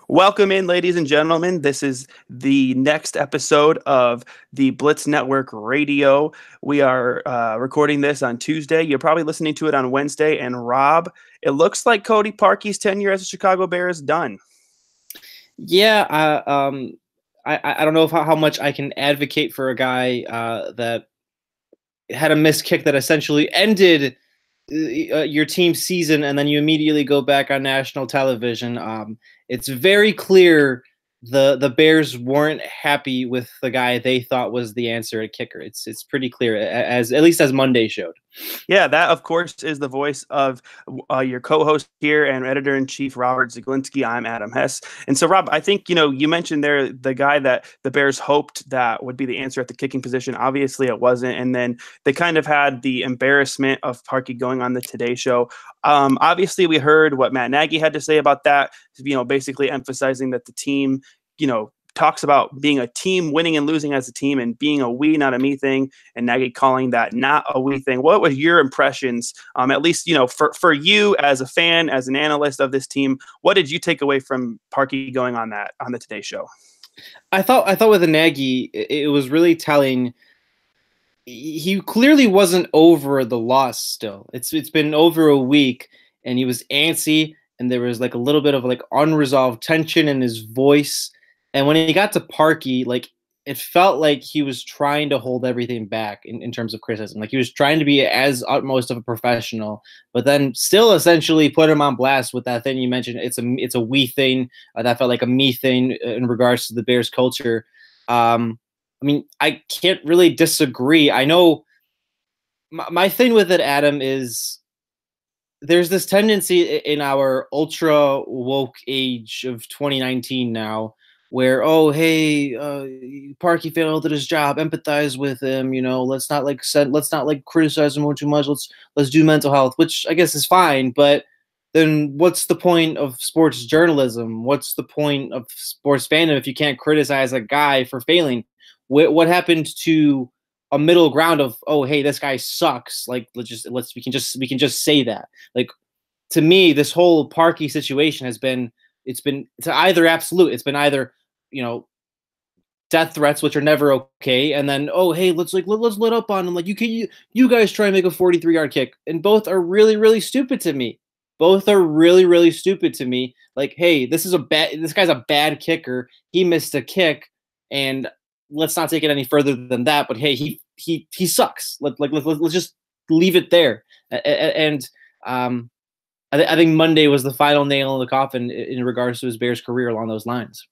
Welcome in, ladies and gentlemen. This is the next episode of the Blitz Network Radio. We are recording this on Tuesday. You're probably listening to it on Wednesday. And Rob, it looks like Cody Parkey's tenure as a Chicago Bear is done. Yeah, I don't know how much I can advocate for a guy that had a missed kick that essentially ended your team's season, and then you immediately go back on national television. It's very clear the Bears weren't happy with the guy they thought was the answer at kicker. It's pretty clear, as at least as Monday showed. Yeah, that, of course, is the voice of your co-host here and editor-in-chief, Robert Zaglinski. I'm Adam Hess. And so, Rob, I think, you mentioned there the guy that the Bears hoped that would be the answer at the kicking position. Obviously, it wasn't. And then they kind of had the embarrassment of Parkey going on the Today Show. Obviously, we heard what Matt Nagy had to say about that, basically emphasizing that the team, talks about being a team, winning and losing as a team, and being a we, not a me thing, and Nagy calling that not a we thing. What were your impressions, at least, for you as a fan, as an analyst of this team? What did you take away from Parkey going on the Today Show? I thought with the Nagy, it was really telling. He clearly wasn't over the loss still. It's been over a week, and he was antsy, and there was like a little bit of like unresolved tension in his voice. And when he got to Parkey, it felt like he was trying to hold everything back in terms of criticism. Like he was trying to be as utmost of a professional, but then still essentially put him on blast with that thing you mentioned. It's a we thing that felt like a me thing in regards to the Bears culture. I can't really disagree. I know my thing with it, Adam, is there's this tendency in our ultra woke age of 2019 now, where, Parkey failed at his job, empathize with him, let's not criticize him too much. Let's do mental health, which I guess is fine, but then what's the point of sports journalism? What's the point of sports fandom if you can't criticize a guy for failing? What happened to a middle ground of, this guy sucks? Like, we can just say that. Like, to me, this whole Parkey situation it's either absolute. It's been either, death threats, which are never okay, and then let's let up on him. Like, you guys try and make a 43-yard kick, and both are really, really stupid to me. Both are really, really stupid to me. Like, hey, this guy's a bad kicker. He missed a kick, and let's not take it any further than that. But hey, he sucks. Let's just leave it there. And I think Monday was the final nail in the coffin in regards to his Bears career along those lines.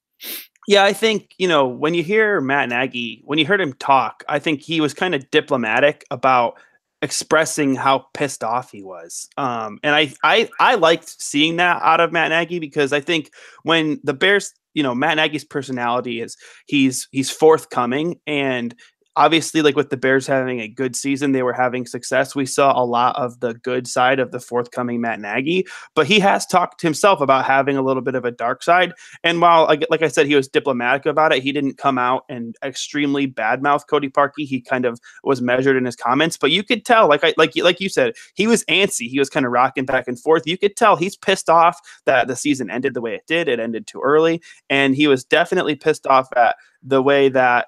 Yeah, I think, when you hear Matt Nagy, when you heard him talk, I think he was kind of diplomatic about expressing how pissed off he was. And I liked seeing that out of Matt Nagy, because I think when the Bears, Matt Nagy's personality is he's forthcoming, and obviously, like with the Bears having a good season, they were having success. We saw a lot of the good side of the forthcoming Matt Nagy, but he has talked himself about having a little bit of a dark side. And while, like I said, he was diplomatic about it, he didn't come out and extremely badmouth Cody Parkey. He kind of was measured in his comments, but you could tell, like you said, he was antsy. He was kind of rocking back and forth. You could tell he's pissed off that the season ended the way it did. It ended too early, and he was definitely pissed off at the way that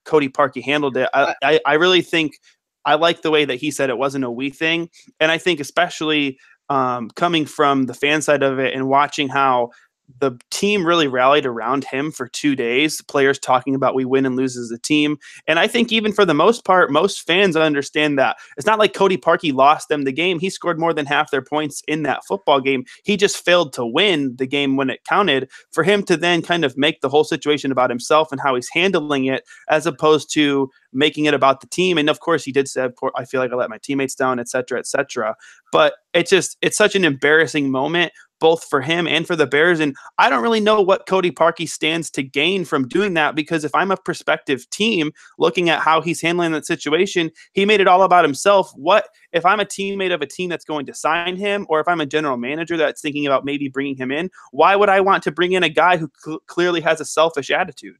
Cody Parkey handled it. I really think I like the way that he said it wasn't a we thing. And I think especially coming from the fan side of it and watching how the team really rallied around him for 2 days, players talking about we win and lose as a team. And I think even for the most part, most fans understand that it's not like Cody Parkey lost them the game. He scored more than half their points in that football game. He just failed to win the game when it counted. For him to then kind of make the whole situation about himself and how he's handling it, as opposed to making it about the team. And of course he did say, I feel like I let my teammates down, et cetera, et cetera. But it's such an embarrassing moment, both for him and for the Bears. And I don't really know what Cody Parkey stands to gain from doing that, because if I'm a prospective team looking at how he's handling that situation, he made it all about himself. What if I'm a teammate of a team that's going to sign him, or if I'm a general manager that's thinking about maybe bringing him in? Why would I want to bring in a guy who clearly has a selfish attitude?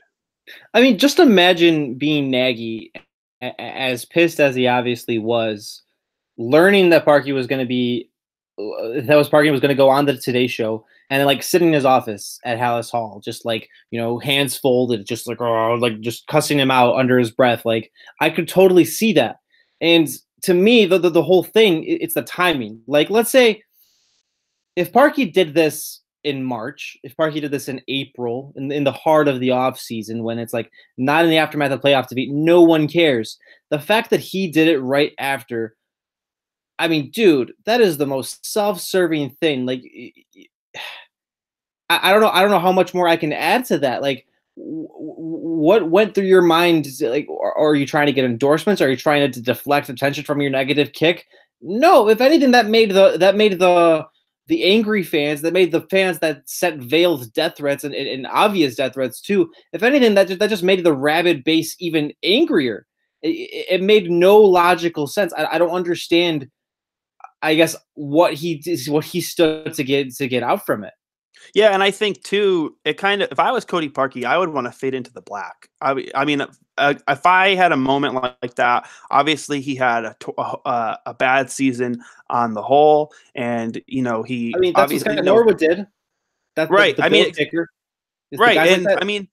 I mean, just imagine being Nagy, as pissed as he obviously was, learning that Parkey was going to go on the Today Show, and then like sitting in his office at Hallis Hall, just like, hands folded, just like, oh, like just cussing him out under his breath. Like I could totally see that. And to me, the whole thing, it's the timing. Like, let's say if Parkey did this in March, if Parkey did this in April, in the heart of the off season, when it's like not in the aftermath of playoff defeat, no one cares. The fact that he did it right after, I mean, dude, that is the most self-serving thing. Like, I don't know. I don't know how much more I can add to that. Like, what went through your mind? Like, or are you trying to get endorsements? Are you trying to deflect attention from your negative kick? No. If anything, that made the angry fans, that made the fans that sent veiled death threats and obvious death threats too. If anything, that just made the rabid base even angrier. It made no logical sense. I don't understand, I guess, what he stood to get out from it. Yeah, and I think too, it kind of, if I was Cody Parkey, I would want to fade into the black. I mean, if I had a moment like that, obviously he had a bad season on the whole, and he. I mean, that's what Scott Norwood did. That's right. I mean, kicker. Right, and I mean.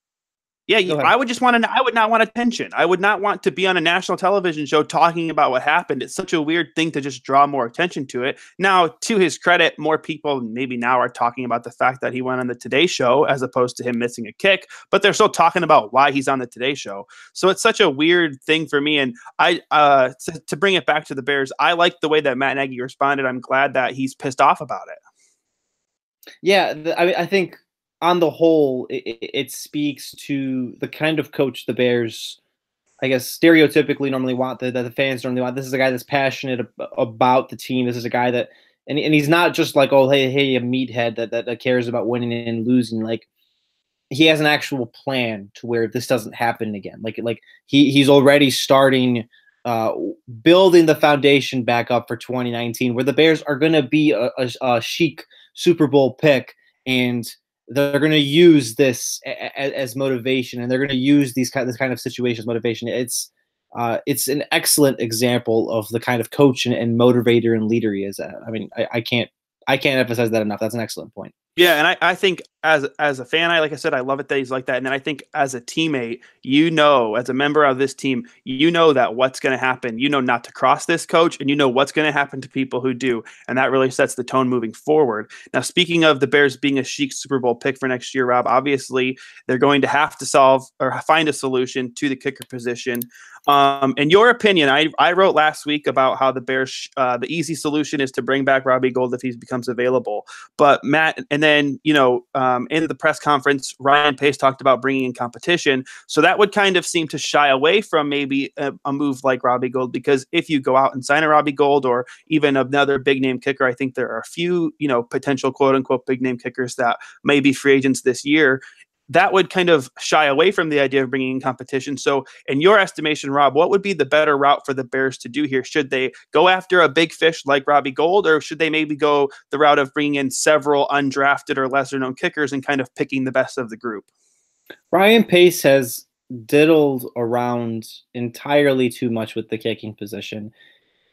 Yeah, I would just want to. I would not want attention. I would not want to be on a national television show talking about what happened. It's such a weird thing to just draw more attention to it. Now, to his credit, more people maybe now are talking about the fact that he went on the Today Show as opposed to him missing a kick, but they're still talking about why he's on the Today Show. So it's such a weird thing for me. And to bring it back to the Bears, I like the way that Matt Nagy responded. I'm glad that he's pissed off about it. Yeah, I think. On the whole, it speaks to the kind of coach the Bears, I guess, stereotypically normally want, that the fans normally want. This is a guy that's passionate about the team. This is a guy that, and he's not just like, oh, hey, a meathead that cares about winning and losing. Like, he has an actual plan to where this doesn't happen again. Like he's already starting building the foundation back up for 2019, where the Bears are going to be a chic Super Bowl pick, and they're going to use this as motivation, and they're going to use this kind of situation as motivation. It's an excellent example of the kind of coach and motivator and leader he is. I mean, I can't emphasize that enough. That's an excellent point. Yeah, and I think as a fan, like I said, I love it that he's like that. And then I think as a teammate, as a member of this team, that what's going to happen. Not to cross this coach, and what's going to happen to people who do. And that really sets the tone moving forward. Now, speaking of the Bears being a chic Super Bowl pick for next year, Rob, obviously they're going to have to solve or find a solution to the kicker position. In your opinion, I wrote last week about how the Bears, the easy solution is to bring back Robbie Gould if he becomes available. But Matt, and then, in the press conference, Ryan Pace talked about bringing in competition. So that would kind of seem to shy away from maybe a move like Robbie Gould, because if you go out and sign a Robbie Gould or even another big name kicker, I think there are a few, potential quote unquote big name kickers that may be free agents this year. That would kind of shy away from the idea of bringing in competition. So in your estimation, Rob, what would be the better route for the Bears to do here? Should they go after a big fish like Robbie Gould, or should they maybe go the route of bringing in several undrafted or lesser known kickers and kind of picking the best of the group? Ryan Pace has diddled around entirely too much with the kicking position,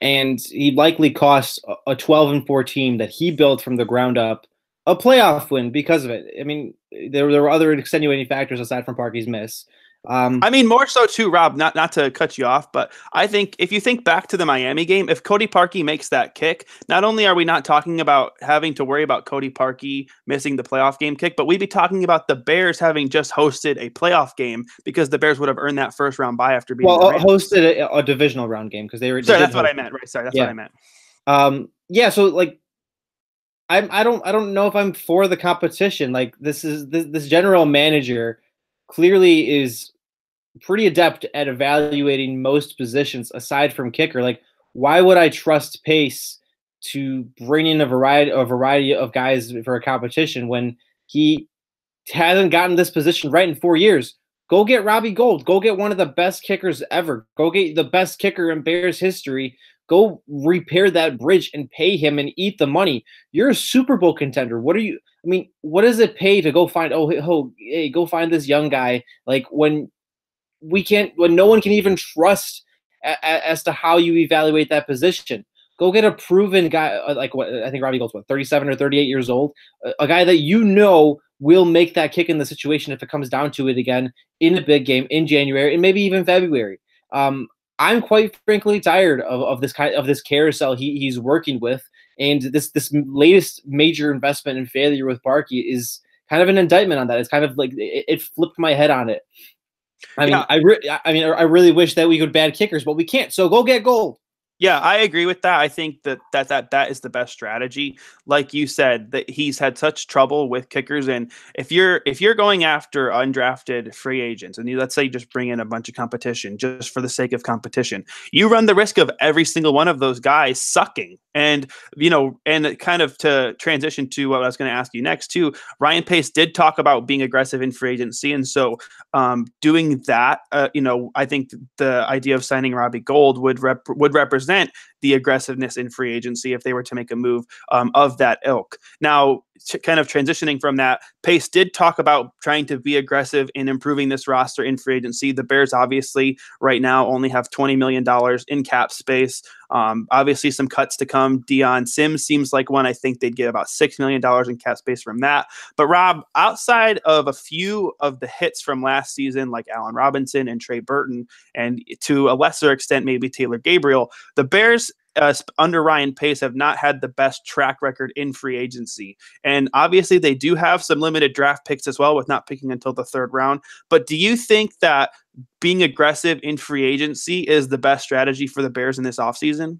and he likely cost a 12-4 team that he built from the ground up a playoff win because of it. I mean, there were other extenuating factors aside from Parkey's miss. I mean, more so too, Rob, not to cut you off, but I think if you think back to the Miami game, if Cody Parkey makes that kick, not only are we not talking about having to worry about Cody Parkey missing the playoff game kick, but we'd be talking about the Bears having just hosted a playoff game, because the Bears would have earned that first round bye after being hosted a divisional round game, because they were. Sorry, that's what I meant. Right. Sorry, that's what I meant. Yeah. So like, I don't know if I'm for the competition. Like, this general manager clearly is pretty adept at evaluating most positions aside from kicker. Like, why would I trust Pace to bring in a variety of guys for a competition when he hasn't gotten this position right in 4 years? Go get Robbie Gould. Go get one of the best kickers ever. Go get the best kicker in Bears history. Go repair that bridge and pay him and eat the money. You're a Super Bowl contender. What does it pay to go find, hey, go find this young guy? Like, when no one can even trust as to how you evaluate that position. Go get a proven guy like what I think Robbie Gould's 37 or 38 years old, a guy that you know will make that kick in the situation if it comes down to it again in a big game in January and maybe even February. I'm quite frankly tired of this carousel he's working with, and this latest major investment and failure with Parkey is kind of an indictment on that. It's kind of like it flipped my head on it. I mean, yeah. I really wish that we could bad kickers, but we can't. So go get Gold. Yeah, I agree with that. I think that is the best strategy. Like you said, that he's had such trouble with kickers, and if you're going after undrafted free agents, and let's say you just bring in a bunch of competition just for the sake of competition, you run the risk of every single one of those guys sucking. And and kind of to transition to what I was going to ask you next too, Ryan Pace did talk about being aggressive in free agency, and so doing that, I think the idea of signing Robbie Gould would represent the aggressiveness in free agency if they were to make a move of that ilk. Now, kind of transitioning from that, Pace did talk about trying to be aggressive in improving this roster in free agency. The Bears obviously right now only have $20 million in cap space. Obviously some cuts to come. Deion Sims seems like one. I think they'd get about $6 million in cap space from that. But Rob, outside of a few of the hits from last season, like Allen Robinson and Trey Burton, and to a lesser extent, maybe Taylor Gabriel, the Bears under Ryan Pace have not had the best track record in free agency. And obviously they do have some limited draft picks as well with not picking until the third round. But do you think that being aggressive in free agency is the best strategy for the Bears in this offseason?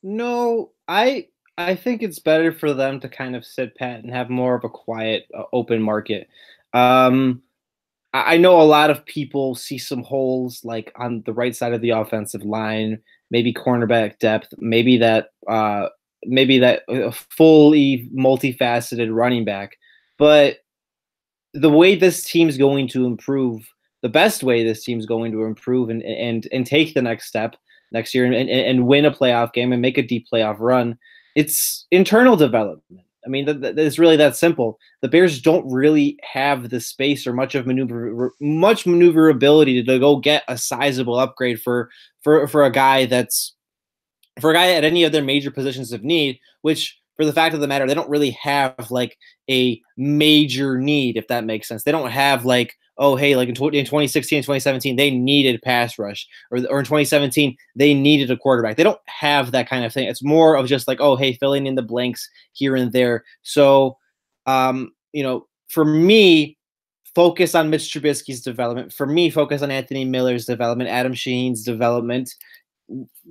No, I think it's better for them to kind of sit pat and have more of a quiet, open market. I know a lot of people see some holes like on the right side of the offensive line, maybe cornerback depth, maybe that fully multifaceted running back. But the way this team's going to improve, the best way this team's going to improve and take the next step next year and win a playoff game and make a deep playoff run, it's internal development. I mean, it's really that simple. The Bears don't really have the space or much maneuverability to go get a sizable upgrade for a guy at any of their major positions of need, which for the fact of the matter, they don't really have like a major need, if that makes sense. They don't have like, oh, hey, like in 2016 and 2017, they needed pass rush, or in 2017, they needed a quarterback. They don't have that kind of thing. It's more of just like, oh, hey, filling in the blanks here and there. So, for me, focus on Mitch Trubisky's development. For me, focus on Anthony Miller's development, Adam Shaheen's development.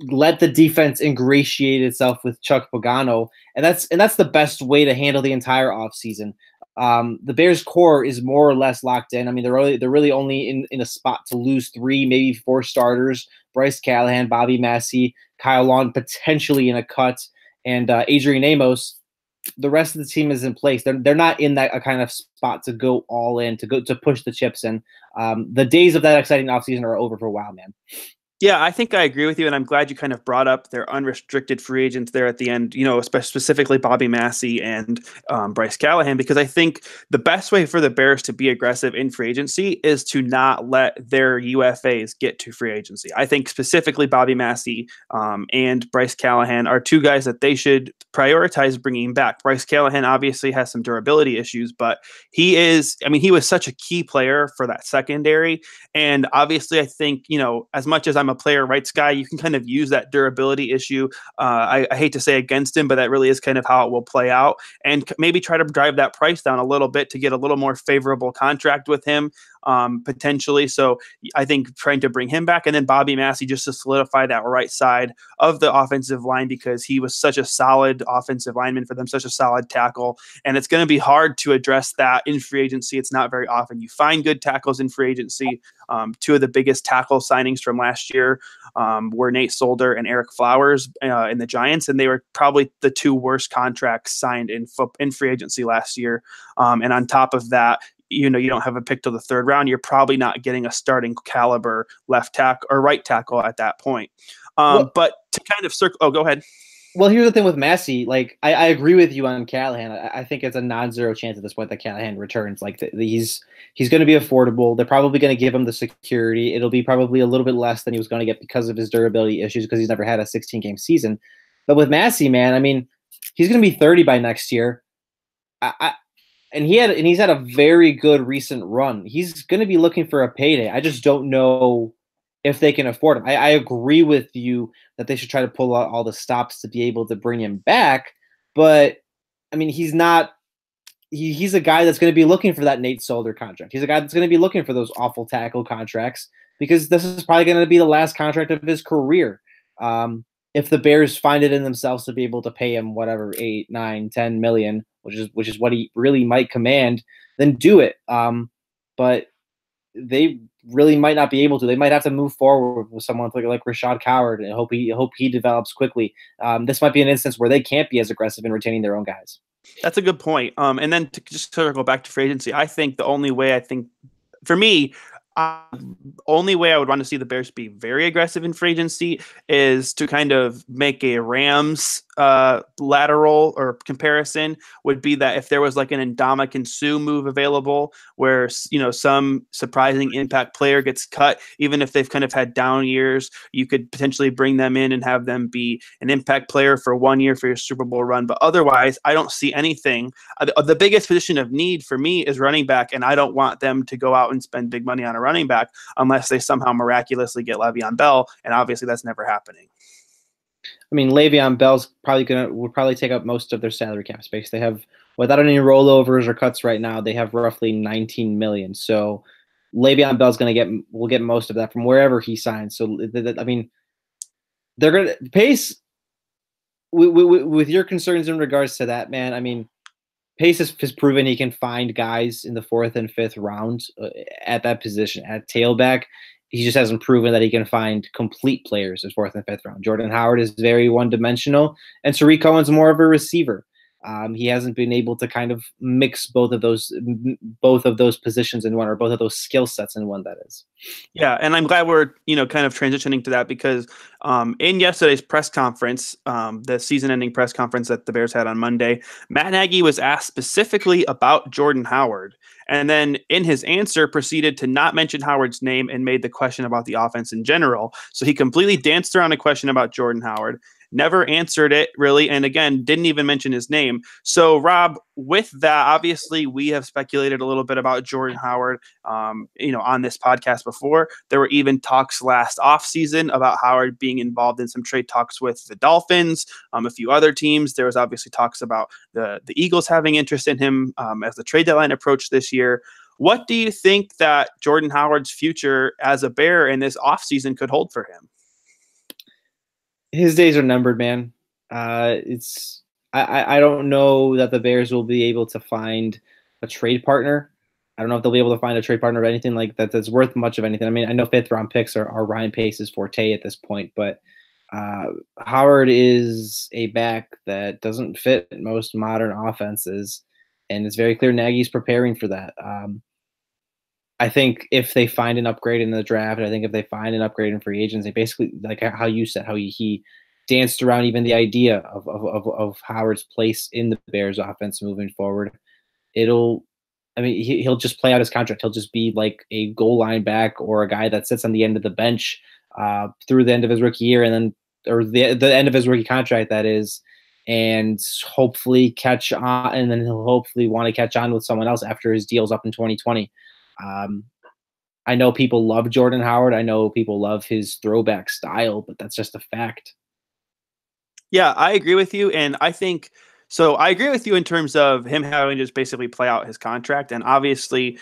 Let the defense ingratiate itself with Chuck Pagano, and that's the best way to handle the entire offseason. The Bears core is more or less locked in. I mean, they're really only in a spot to lose 3, maybe 4 starters: Bryce Callahan, Bobby Massey, Kyle Long, potentially in a cut, and Adrian Amos. The rest of the team is in place. They're not in that kind of spot to go all in, to push the chips in. The days of that exciting offseason are over for a while, man. Yeah, I think I agree with you, and I'm glad you kind of brought up their unrestricted free agents there at the end, specifically Bobby Massey and Bryce Callahan, because I think the best way for the Bears to be aggressive in free agency is to not let their UFAs get to free agency. I think specifically Bobby Massey and Bryce Callahan are 2 guys that they should prioritize bringing back. Bryce Callahan obviously has some durability issues, but he was such a key player for that secondary, and obviously I think, as much as I'm a player rights guy, you can kind of use that durability issue. I hate to say against him, but that really is kind of how it will play out, and maybe try to drive that price down a little bit to get a little more favorable contract with him, potentially. So I think trying to bring him back, and then Bobby Massey just to solidify that right side of the offensive line, because he was such a solid offensive lineman for them, such a solid tackle. And it's going to be hard to address that in free agency. It's not very often you find good tackles in free agency. 2 of the biggest tackle signings from last year were Nate Solder and Eric Flowers in the Giants, and they were probably the 2 worst contracts signed in free agency last year. And on top of that, you don't have a pick till the third round. You're probably not getting a starting caliber left tackle or right tackle at that point. But to kind of circle, go ahead. Well, here's the thing with Massey. Like, I agree with you on Callahan. I think it's a non-zero chance at this point that Callahan returns. Like, he's going to be affordable. They're probably going to give him the security. It'll be probably a little bit less than he was going to get because of his durability issues, because he's never had a 16-game season. But with Massey, man, I mean, he's going to be 30 by next year. And he's had a very good recent run. He's going to be looking for a payday. I just don't know if they can afford him. I agree with you that they should try to pull out all the stops to be able to bring him back. But I mean, he's not. He's a guy that's going to be looking for that Nate Solder contract. He's a guy that's going to be looking for those awful tackle contracts because this is probably going to be the last contract of his career. If the Bears find it in themselves to be able to pay him whatever 8, 9, 10 million, which is what he really might command, then do it. But they really might not be able to. They might have to move forward with someone like Rashad Coward and hope he develops quickly. This might be an instance where they can't be as aggressive in retaining their own guys. That's a good point. And then to just sort of go back to free agency, I think the only way for me, only way I would want to see the Bears be very aggressive in free agency is to kind of make a Rams lateral or comparison would be that if there was like an Ndamukong Suh move available where, you know, some surprising impact player gets cut, even if they've kind of had down years, you could potentially bring them in and have them be an impact player for 1 year for your Super Bowl run. But otherwise, I don't see anything. The biggest position of need for me is running back, and I don't want them to go out and spend big money on a running back unless they somehow miraculously get Le'Veon Bell, and obviously that's never happening. I mean, Le'Veon Bell's would probably take up most of their salary cap space. They have, without any rollovers or cuts right now, they have roughly 19 million. So Le'Veon Bell's will get most of that from wherever he signs. So I mean, they're gonna Pace. With your concerns in regards to that, man. I mean, Pace has proven he can find guys in the 4th and 5th rounds at that position at tailback. He just hasn't proven that he can find complete players in 4th and 5th round. Jordan Howard is very one-dimensional, and Tariq Cohen's more of a receiver. He hasn't been able to kind of mix both of those positions in one, or both of those skill sets in one. That is. Yeah, and I'm glad we're kind of transitioning to that because in yesterday's press conference, the season-ending press conference that the Bears had on Monday, Matt Nagy was asked specifically about Jordan Howard, and then in his answer proceeded to not mention Howard's name and made the question about the offense in general. So he completely danced around a question about Jordan Howard. Never answered it, really, and again, didn't even mention his name. So, Rob, with that, obviously, we have speculated a little bit about Jordan Howard, on this podcast before. There were even talks last offseason about Howard being involved in some trade talks with the Dolphins, a few other teams. There was obviously talks about the Eagles having interest in him as the trade deadline approached this year. What do you think that Jordan Howard's future as a Bear in this offseason could hold for him? His days are numbered, man. I don't know that the Bears will be able to find a trade partner. I don't know if they'll be able to find a trade partner or anything like that that's worth much of anything. I mean, I know 5th round picks are Ryan Pace's forte at this point, but Howard is a back that doesn't fit most modern offenses, and it's very clear Nagy's preparing for that. I think if they find an upgrade in the draft, I think if they find an upgrade in free agents, they basically, like how you said, how he danced around even the idea of Howard's place in the Bears offense moving forward. He'll just play out his contract. He'll just be like a goal line back or a guy that sits on the end of the bench through the end of his rookie year, and then, or the end of his rookie contract, that is, and hopefully catch on, and then he'll hopefully want to catch on with someone else after his deal's up in 2020. I know people love Jordan Howard. I know people love his throwback style, but that's just a fact. Yeah, I agree with you. And I think, so I agree with you in terms of him having to just basically play out his contract. And obviously,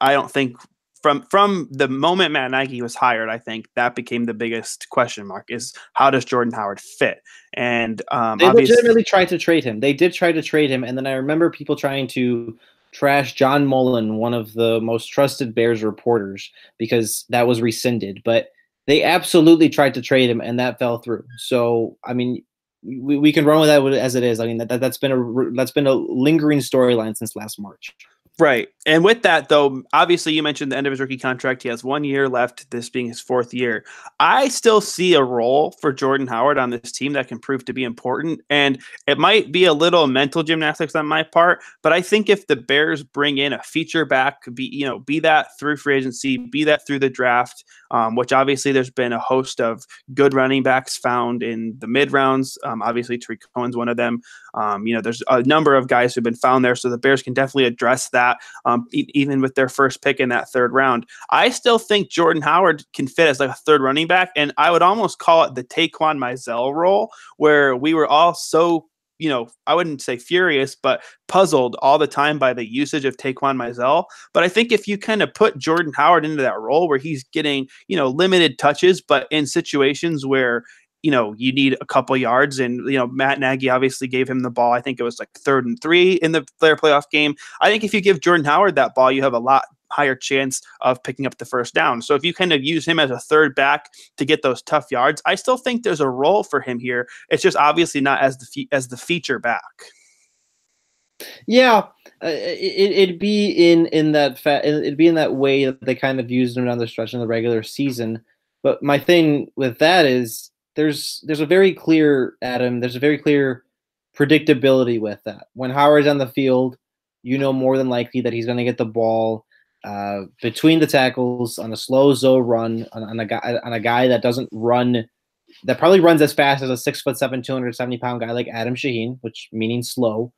I don't think from the moment Matt Nagy was hired, I think that became the biggest question mark is how does Jordan Howard fit? And they legitimately tried to trade him. They did try to trade him. And then I remember people trying to trash John Mullen, one of the most trusted Bears reporters, because that was rescinded. But they absolutely tried to trade him, and that fell through. So, I mean, we can run with that as it is. I mean, that's been a lingering storyline since last March. Right. And with that, though, obviously you mentioned the end of his rookie contract. He has 1 year left, this being his 4th year. I still see a role for Jordan Howard on this team that can prove to be important. And it might be a little mental gymnastics on my part, but I think if the Bears bring in a feature back, be that through free agency, be that through the draft, which obviously there's been a host of good running backs found in the mid rounds. Obviously Tariq Cohen's one of them. There's a number of guys who've been found there, so the Bears can definitely address that. Even with their first pick in that 3rd round, I still think Jordan Howard can fit as like a 3rd running back, and I would almost call it the Taquan Mizell role, where we were all so, I wouldn't say furious, but puzzled all the time by the usage of Taquan Mizell. But I think if you kind of put Jordan Howard into that role where he's getting, limited touches, but in situations where you need a couple yards, and Matt Nagy obviously gave him the ball. I think it was like 3rd and 3 in the player playoff game. I think if you give Jordan Howard that ball, you have a lot higher chance of picking up the first down. So if you kind of use him as a 3rd back to get those tough yards, I still think there's a role for him here. It's just obviously not as the feature back. Yeah, it'd be in that way that they kind of used him down the stretch in the regular season. But my thing with that is there's a very clear, Adam, there's a very clear predictability with that. When Howard's on the field, more than likely that he's going to get the ball between the tackles on a slow zone run on a guy that doesn't run, that probably runs as fast as a 6'7", 270-pound guy like Adam Shaheen, which meaning slow.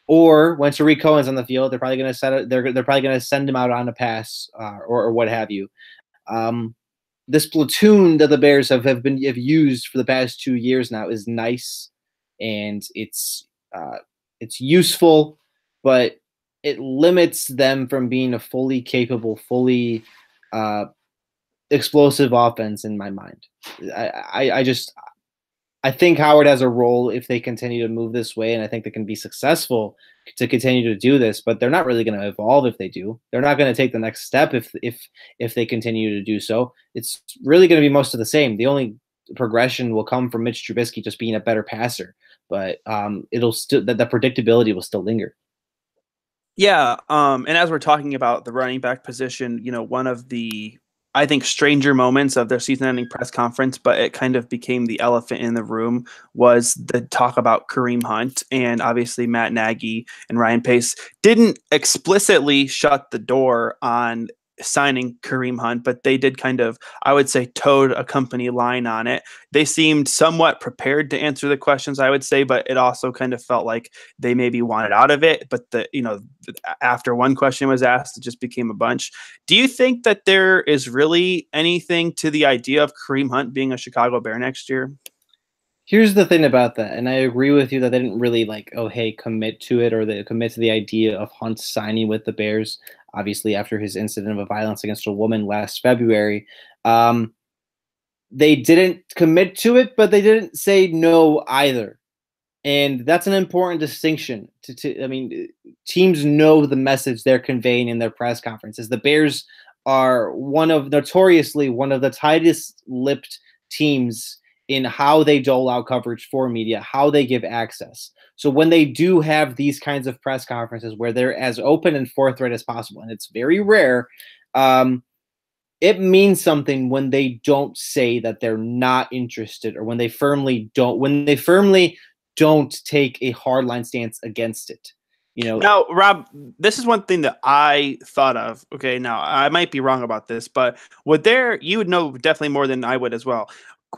Or when Tariq Cohen's on the field, they're probably going to they're probably going to send him out on a pass or what have you. This platoon that the Bears have used for the past 2 years now is nice, and it's useful, but it limits them from being a fully capable, fully explosive offense in my mind. I think Howard has a role if they continue to move this way, and I think they can be successful to continue to do this, but they're not really going to evolve if they do. They're not going to take the next step if they continue to do so. It's really going to be most of the same. The only progression will come from Mitch Trubisky just being a better passer, but it'll still, the predictability will still linger. Yeah, and as we're talking about the running back position, one of the, I think, stranger moments of their season-ending press conference, but it kind of became the elephant in the room, was the talk about Kareem Hunt. And obviously Matt Nagy and Ryan Pace didn't explicitly shut the door on signing Kareem Hunt, but they did kind of, I would say, toed a company line on it. They seemed somewhat prepared to answer the questions, I would say, but it also kind of felt like they maybe wanted out of it. But after one question was asked, it just became a bunch. Do you think that there is really anything to the idea of Kareem Hunt being a Chicago Bear next year? Here's the thing about that, and I agree with you that they didn't really commit to it, or they commit to the idea of Hunt signing with the Bears. Obviously, after his incident of violence against a woman last February, they didn't commit to it, but they didn't say no either. And that's an important distinction. Teams know the message they're conveying in their press conferences. The Bears are notoriously one of the tightest-lipped teams in how they dole out coverage for media, how they give access. So when they do have these kinds of press conferences where they're as open and forthright as possible, and it's very rare, it means something when they don't say that they're not interested, or when they firmly don't take a hardline stance against it. Now, Rob, this is one thing that I thought of. Okay, now I might be wrong about this, but you would know definitely more than I would as well.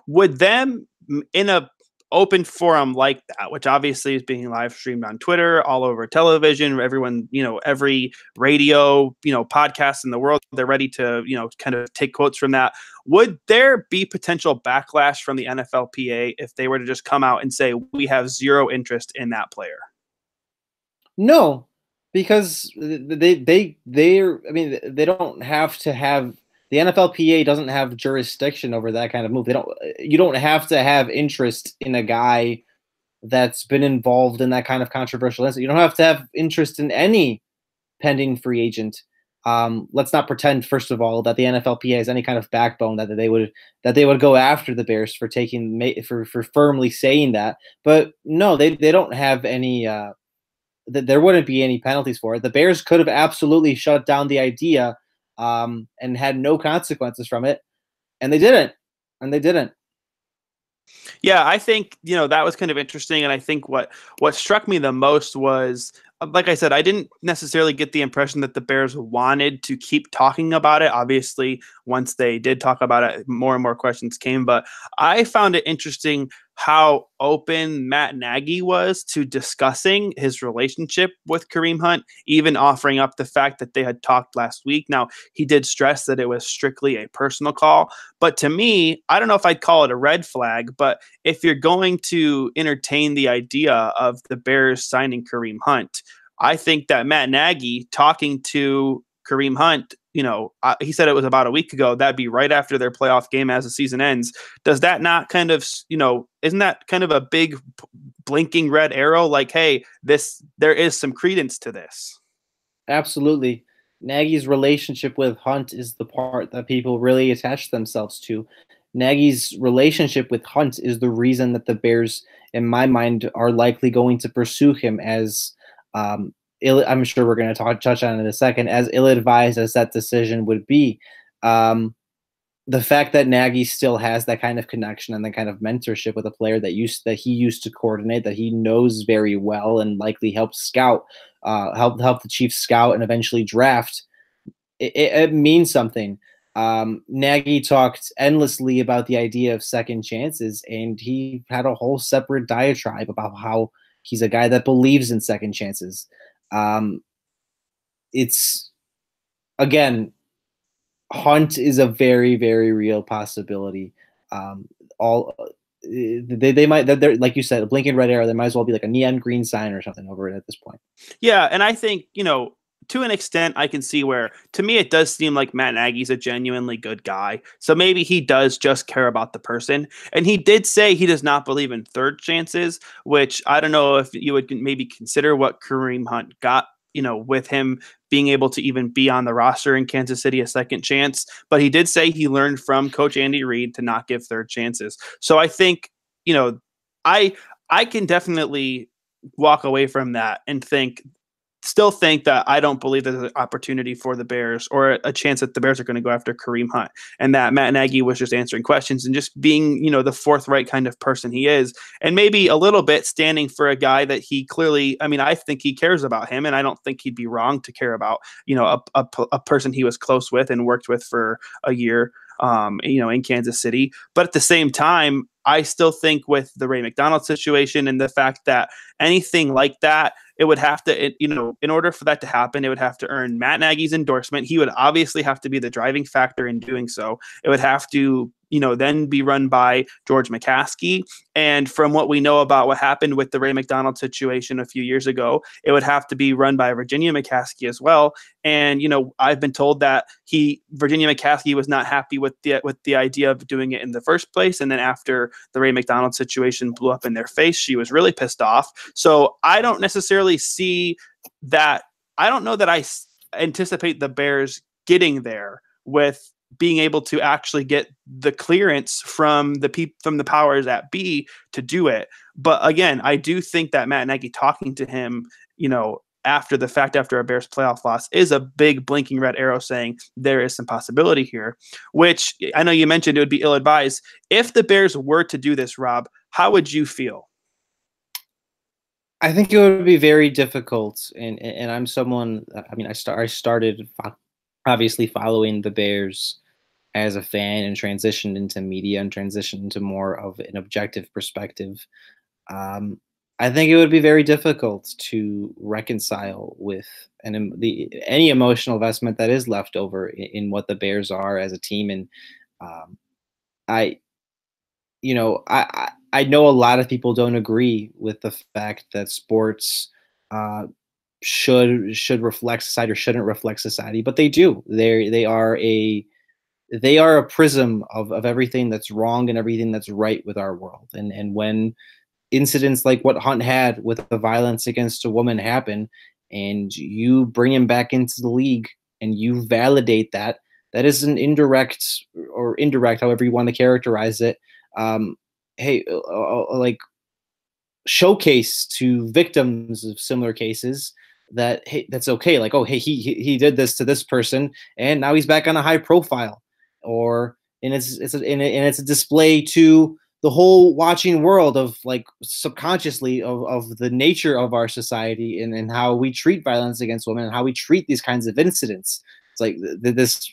Would them in a open forum like that, which obviously is being live streamed on Twitter, all over television, everyone, every radio, podcast in the world, they're ready to, kind of take quotes from that. Would there be potential backlash from the NFLPA if they were to just come out and say, we have zero interest in that player? No, because they don't have to have, the NFLPA doesn't have jurisdiction over that kind of move. You don't have to have interest in a guy that's been involved in that kind of controversial incident. You don't have to have interest in any pending free agent. Let's not pretend, first of all, that the NFLPA has any kind of backbone that they would go after the Bears for firmly saying that. But no, they don't have any. there wouldn't be any penalties for it. The Bears could have absolutely shut down the idea and had no consequences from it, and they didn't. And they didn't. Yeah, I think, that was kind of interesting. And I think what struck me the most was, like I said, I didn't necessarily get the impression that the Bears wanted to keep talking about it. Obviously, once they did talk about it, more and more questions came. But I found it interesting how open Matt Nagy was to discussing his relationship with Kareem Hunt, even offering up the fact that they had talked last week. Now, he did stress that it was strictly a personal call. But to me, I don't know if I'd call it a red flag, but if you're going to entertain the idea of the Bears signing Kareem Hunt, I think that Matt Nagy talking to Kareem Hunt, he said it was about a week ago. That'd be right after their playoff game as the season ends. Does that not kind of, isn't that kind of a big blinking red arrow? Like, hey, there is some credence to this. Absolutely. Nagy's relationship with Hunt is the part that people really attach themselves to. Nagy's relationship with Hunt is the reason that the Bears, in my mind, are likely going to pursue him as I'm sure we're going to touch on it in a second, as ill-advised as that decision would be. The fact that Nagy still has that kind of connection and that kind of mentorship with a player that he used to coordinate, that he knows very well and likely helped scout, help the Chiefs scout and eventually draft, it means something. Nagy talked endlessly about the idea of second chances, and he had a whole separate diatribe about how he's a guy that believes in second chances. It's, again, Hunt is a very, very real possibility. They might, they're, like you said, a blinking red arrow. There might as well be like a neon green sign or something over it at this point. Yeah, and I think, to an extent, I can see where, to me, it does seem like Matt Nagy's a genuinely good guy. So maybe he does just care about the person. And he did say he does not believe in third chances, which I don't know if you would maybe consider what Kareem Hunt got, with him being able to even be on the roster in Kansas City a second chance. But he did say he learned from Coach Andy Reid to not give third chances. So I think, I can definitely walk away from that and still think that I don't believe there's an opportunity for the Bears or a chance that the Bears are going to go after Kareem Hunt, and that Matt Nagy was just answering questions and just being, the forthright kind of person he is. And maybe a little bit standing for a guy that he clearly, I think he cares about him, and I don't think he'd be wrong to care about, a person he was close with and worked with for a year, in Kansas City. But at the same time, I still think with the Ray McDonald situation and the fact that anything like that, it would have to, in order for that to happen, it would have to earn Matt Nagy's endorsement. He would obviously have to be the driving factor in doing so. It would have to, then be run by George McCaskey. And from what we know about what happened with the Ray McDonald situation a few years ago, it would have to be run by Virginia McCaskey as well. And, I've been told that Virginia McCaskey was not happy with the idea of doing it in the first place. And then after the Ray McDonald situation blew up in their face, she was really pissed off. So I don't necessarily see that. I don't know that I anticipate the Bears getting there with being able to actually get the clearance from the powers that be to do it. But again, I do think that Matt Nagy talking to him, after the fact, after a Bears playoff loss, is a big blinking red arrow saying there is some possibility here, which I know you mentioned it would be ill-advised. If the Bears were to do this, Rob, how would you feel? I think it would be very difficult. And I'm someone, I started obviously following the Bears as a fan and transitioned into media and transitioned into more of an objective perspective. I think it would be very difficult to reconcile with any emotional investment that is left over in what the Bears are as a team. And I know a lot of people don't agree with the fact that sports should reflect society or shouldn't reflect society, but they do. They are a prism of everything that's wrong and everything that's right with our world. And when incidents like what Hunt had with the violence against a woman happen, and you bring him back into the league and you validate that is an indirect, however you want to characterize it. Hey, like, showcase to victims of similar cases that, hey, that's okay. Like, oh, hey, he did this to this person, and now he's back on a high profile, and it's a display to the whole watching world of, like, subconsciously of the nature of our society, and how we treat violence against women and how we treat these kinds of incidents. It's like this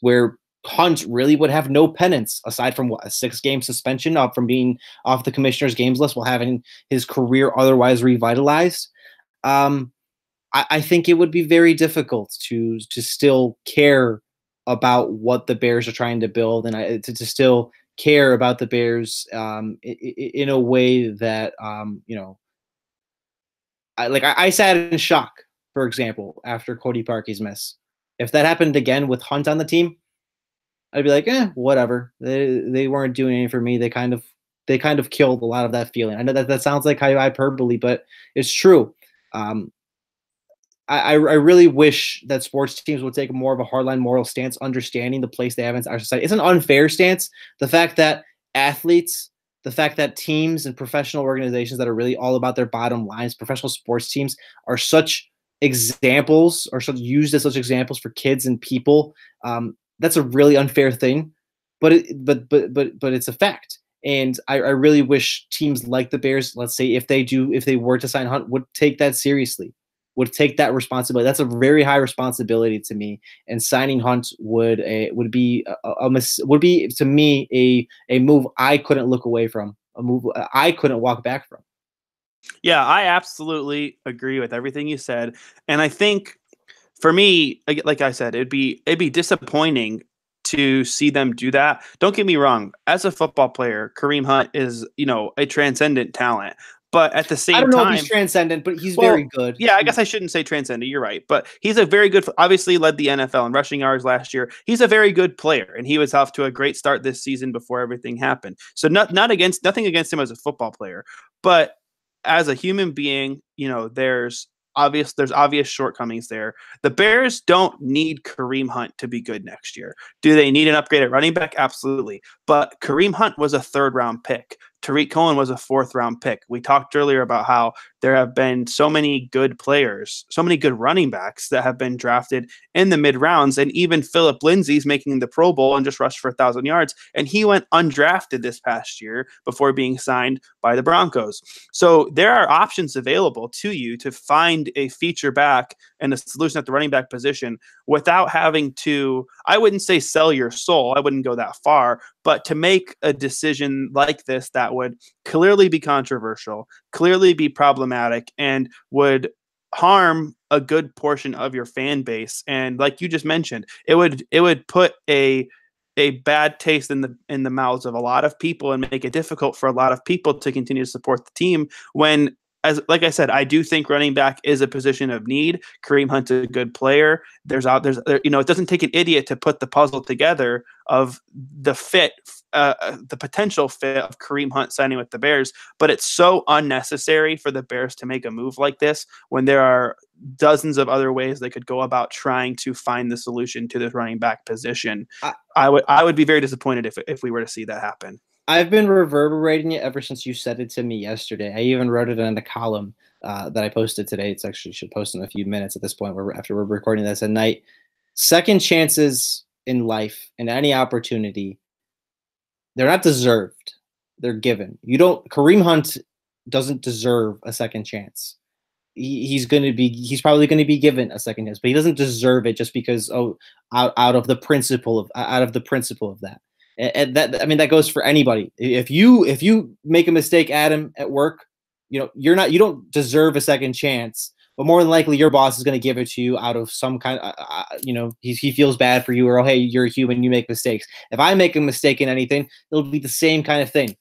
where Hunt really would have no penance aside from what, a 6-game suspension from being off the commissioner's games list while having his career otherwise revitalized. I think it would be very difficult to still care about what the Bears are trying to build, and to still care about the Bears in a way that I sat in shock, for example, after Cody Parkey's miss. If that happened again with Hunt on the team, I'd be like, whatever. They weren't doing anything for me. They kind of killed a lot of that feeling. I know that sounds like hyperbole, but it's true. I really wish that sports teams would take more of a hardline moral stance, understanding the place they have in our society. It's an unfair stance. The fact that athletes, the fact that teams and professional organizations that are really all about their bottom lines, professional sports teams, are such examples, or used as such examples for kids and people. That's a really unfair thing, but it's a fact. And I really wish teams like the Bears, let's say if they were to sign Hunt, would take that seriously, would take that responsibility. That's a very high responsibility to me. And signing Hunt would be to me a move I couldn't look away from, a move I couldn't walk back from. Yeah, I absolutely agree with everything you said, and I think for me, like I said, it'd be disappointing to see them do that. Don't get me wrong. As a football player, Kareem Hunt is, a transcendent talent. But at the same time, I don't know if he's transcendent, but he's very good. Yeah, I guess I shouldn't say transcendent. You're right. But he's a very good, obviously led the NFL in rushing yards last year. He's a very good player, and he was off to a great start this season before everything happened. So nothing against him as a football player. But as a human being, there's obvious shortcomings there. The Bears don't need Kareem Hunt to be good next year. Do they need an upgrade at running back? Absolutely. But Kareem Hunt was a 3rd-round pick. Tariq Cohen was a 4th-round pick. We talked earlier about how there have been so many good players, so many good running backs that have been drafted in the mid-rounds, and even Phillip Lindsay's making the Pro Bowl and just rushed for 1,000 yards, and he went undrafted this past year before being signed by the Broncos. So there are options available to you to find a feature back and a solution at the running back position without having to, I wouldn't say sell your soul, I wouldn't go that far, but to make a decision like this that would clearly be controversial, clearly be problematic, and would harm a good portion of your fan base. And like you just mentioned, it would put a bad taste in the mouths of a lot of people and make it difficult for a lot of people to continue to support the team when, like I said, I do think running back is a position of need. Kareem Hunt's a good player. It doesn't take an idiot to put the puzzle together of the potential fit of Kareem Hunt signing with the Bears, but it's so unnecessary for the Bears to make a move like this when there are dozens of other ways they could go about trying to find the solution to this running back position. I would be very disappointed if we were to see that happen. I've been reverberating it ever since you said it to me yesterday. I even wrote it in a column that I posted today. It's actually should post in a few minutes at this point after we're recording this at night. Second chances in life and any opportunity, they're not deserved. They're given. Kareem Hunt doesn't deserve a second chance. He's probably going to be given a second chance, but he doesn't deserve it just because out of the principle of that. And that goes for anybody. If you make a mistake, Adam, at work, you don't deserve a second chance, but more than likely your boss is going to give it to you out of some kind of, he feels bad for you, or, oh, hey, you're a human, you make mistakes. If I make a mistake in anything, it'll be the same kind of thing.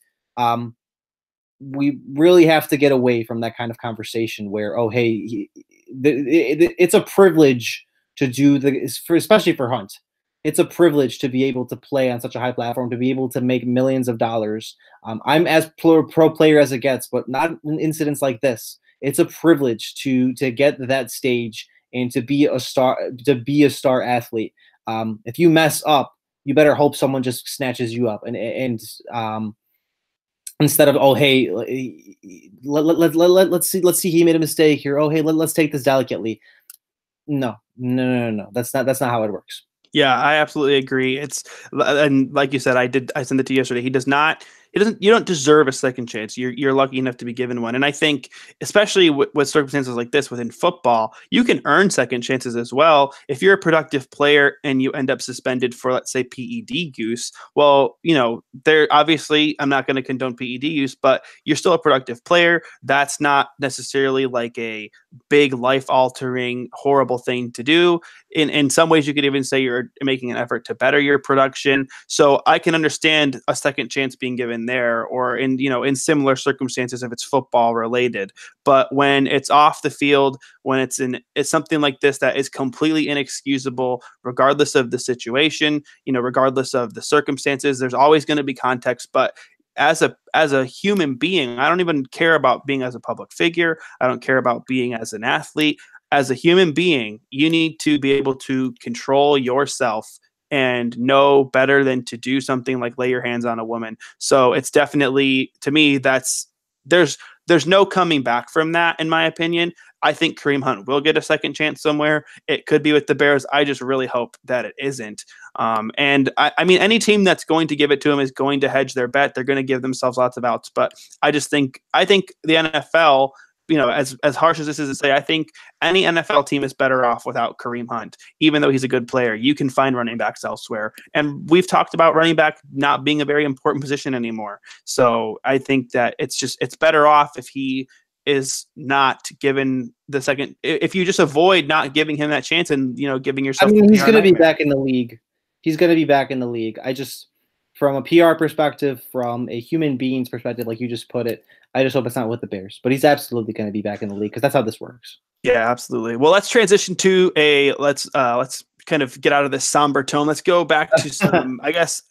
We really have to get away from that kind of conversation where, oh, hey, it's a privilege to do especially for Hunt. It's a privilege to be able to play on such a high platform, to be able to make millions of dollars. I'm as pro player as it gets, but not in incidents like this. It's a privilege to get to that stage and to be a star athlete. If you mess up, you better hope someone just snatches you up. And instead of, oh, hey, let's see he made a mistake here. Oh, hey, let's take this delicately. No. That's not how it works. Yeah, I absolutely agree. And like you said, I sent it to you yesterday. You don't deserve a second chance. You're lucky enough to be given one. And I think, especially with circumstances like this within football, you can earn second chances as well. If you're a productive player and you end up suspended for, let's say, PED use, well, there obviously, I'm not going to condone PED use, but you're still a productive player. That's not necessarily like a big life altering, horrible thing to do. In some ways, you could even say you're making an effort to better your production. So I can understand a second chance being given there, or in similar circumstances if it's football related. But when it's off the field, when it's something like this that is completely inexcusable, regardless of the situation, regardless of the circumstances, there's always going to be context. But as a human being, I don't even care about being as a public figure. I don't care about being as an athlete. As a human being, you need to be able to control yourself and know better than to do something like lay your hands on a woman. So it's definitely, to me, there's no coming back from that, in my opinion. I think Kareem Hunt will get a second chance somewhere. It could be with the Bears. I just really hope that it isn't. And I mean, any team that's going to give it to him is going to hedge their bet. They're going to give themselves lots of outs. But I think the NFL, as harsh as this is to say, I think any NFL team is better off without Kareem Hunt. Even though he's a good player, you can find running backs elsewhere. And we've talked about running back not being a very important position anymore. So I think that it's better off if he is not given the second, if you just avoid not giving him that chance and, giving yourself. I mean, he's going to be back in the league. He's going to be back in the league. From a PR perspective, from a human being's perspective, like you just put it, I just hope it's not with the Bears. But he's absolutely going to be back in the league because that's how this works. Yeah, absolutely. Well, let's transition to let's kind of get out of this somber tone. Let's go back to some, I guess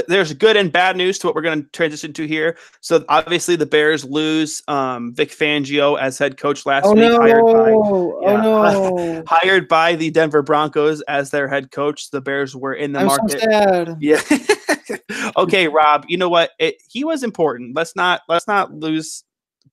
there's good and bad news to what we're going to transition to here. So obviously the Bears lose Vic Fangio as head coach last week. No. Hired by the Denver Broncos as their head coach. The Bears were in the market. So sad. Yeah. Okay, Rob, you know what? He was important. Let's not lose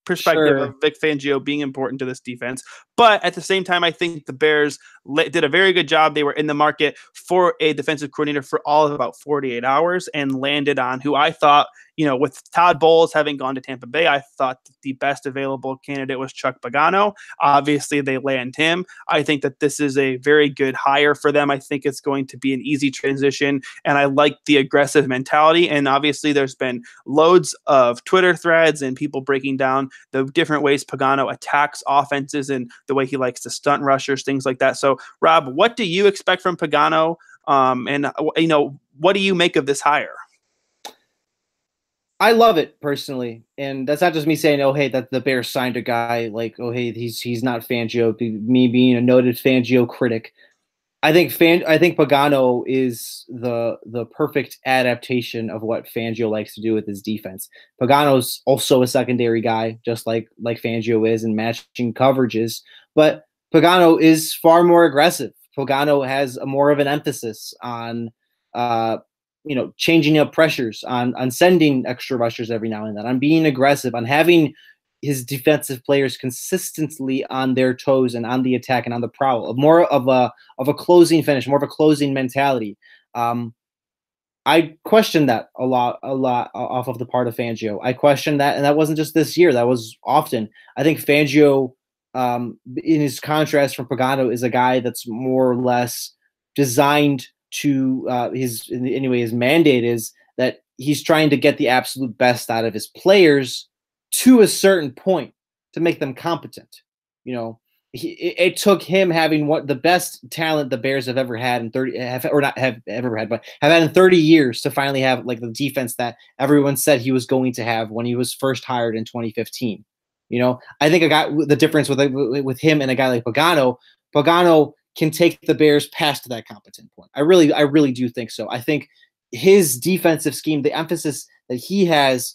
perspective of Vic Fangio being important to this defense. But at the same time, I think the Bears did a very good job. They were in the market for a defensive coordinator for all of about 48 hours and landed on who I thought, with Todd Bowles having gone to Tampa Bay, I thought the best available candidate was Chuck Pagano. Obviously, they land him. I think that this is a very good hire for them. I think it's going to be an easy transition, and I like the aggressive mentality. And obviously, there's been loads of Twitter threads and people breaking down the different ways Pagano attacks offenses and the way he likes to stunt rushers, things like that. So, Rob, what do you expect from Pagano? And what do you make of this hire? I love it personally, and that's not just me saying, "Oh, hey, that the Bears signed a guy like, oh, hey, he's not Fangio." Me being a noted Fangio critic, I think Pagano is the perfect adaptation of what Fangio likes to do with his defense. Pagano's also a secondary guy, just like Fangio is, and matching coverages. But Pagano is far more aggressive. Pagano has more of an emphasis on changing up pressures, on sending extra rushers every now and then, on being aggressive, on having his defensive players consistently on their toes and on the attack and on the prowl, more of a closing finish, more of a closing mentality. I questioned that a lot off of the part of Fangio. I questioned that, and that wasn't just this year. That was often. I think Fangio, in his contrast from Pagano, is a guy that's more or less designed to his mandate is that he's trying to get the absolute best out of his players to a certain point to make them competent. It took him having the best talent the Bears have ever had in 30 years to finally have like the defense that everyone said he was going to have when he was first hired in 2015. I think the difference with him and a guy like Pagano can take the Bears past that competent point. I really do think so. I think his defensive scheme, the emphasis that he has,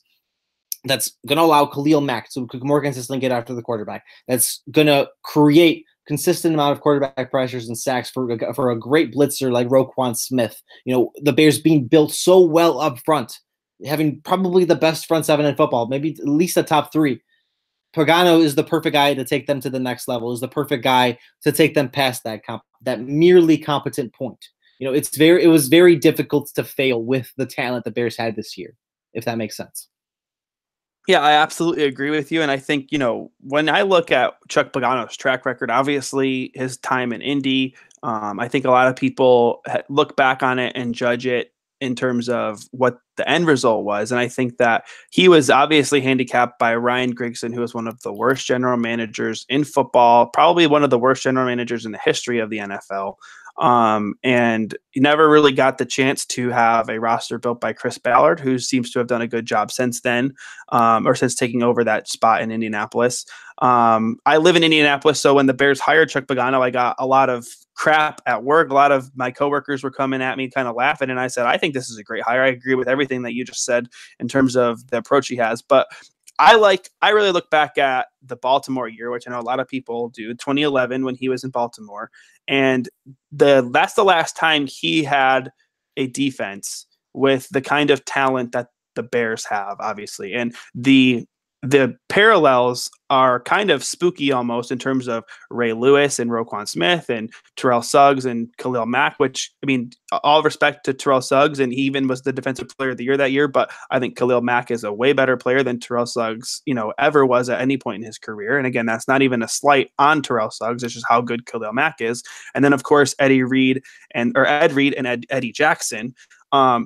that's going to allow Khalil Mack to more consistently get after the quarterback. That's going to create consistent amount of quarterback pressures and sacks for a great blitzer like Roquan Smith. The Bears being built so well up front having probably the best front seven in football, maybe at least a top three. Pagano is the perfect guy to take them to the next level, is the perfect guy to take them past that merely competent point. It was very difficult to fail with the talent the Bears had this year, if that makes sense. Yeah, I absolutely agree with you. And I think, when I look at Chuck Pagano's track record, obviously his time in Indy, I think a lot of people look back on it and judge it in terms of what the end result was. And I think that he was obviously handicapped by Ryan Grigson, who was one of the worst general managers in football, probably one of the worst general managers in the history of the NFL. And he never really got the chance to have a roster built by Chris Ballard, who seems to have done a good job since then, or since taking over that spot in Indianapolis. I live in Indianapolis, so when the Bears hired Chuck Pagano, I got a lot of crap at work. A lot of my coworkers were coming at me kind of laughing, and I said, I think this is a great hire. I agree with everything that you just said in terms of the approach he has. But I really look back at the Baltimore year, which I know a lot of people do, 2011 when he was in Baltimore. And that's the last time he had a defense with the kind of talent that the Bears have, obviously. And the parallels are kind of spooky almost in terms of Ray Lewis and Roquan Smith and Terrell Suggs and Khalil Mack, which, I mean, all respect to Terrell Suggs, and he even was the defensive player of the year that year, but I think Khalil Mack is a way better player than Terrell Suggs, ever was at any point in his career. And again, that's not even a slight on Terrell Suggs. It's just how good Khalil Mack is. And then, of course, Ed Reed and Eddie Jackson.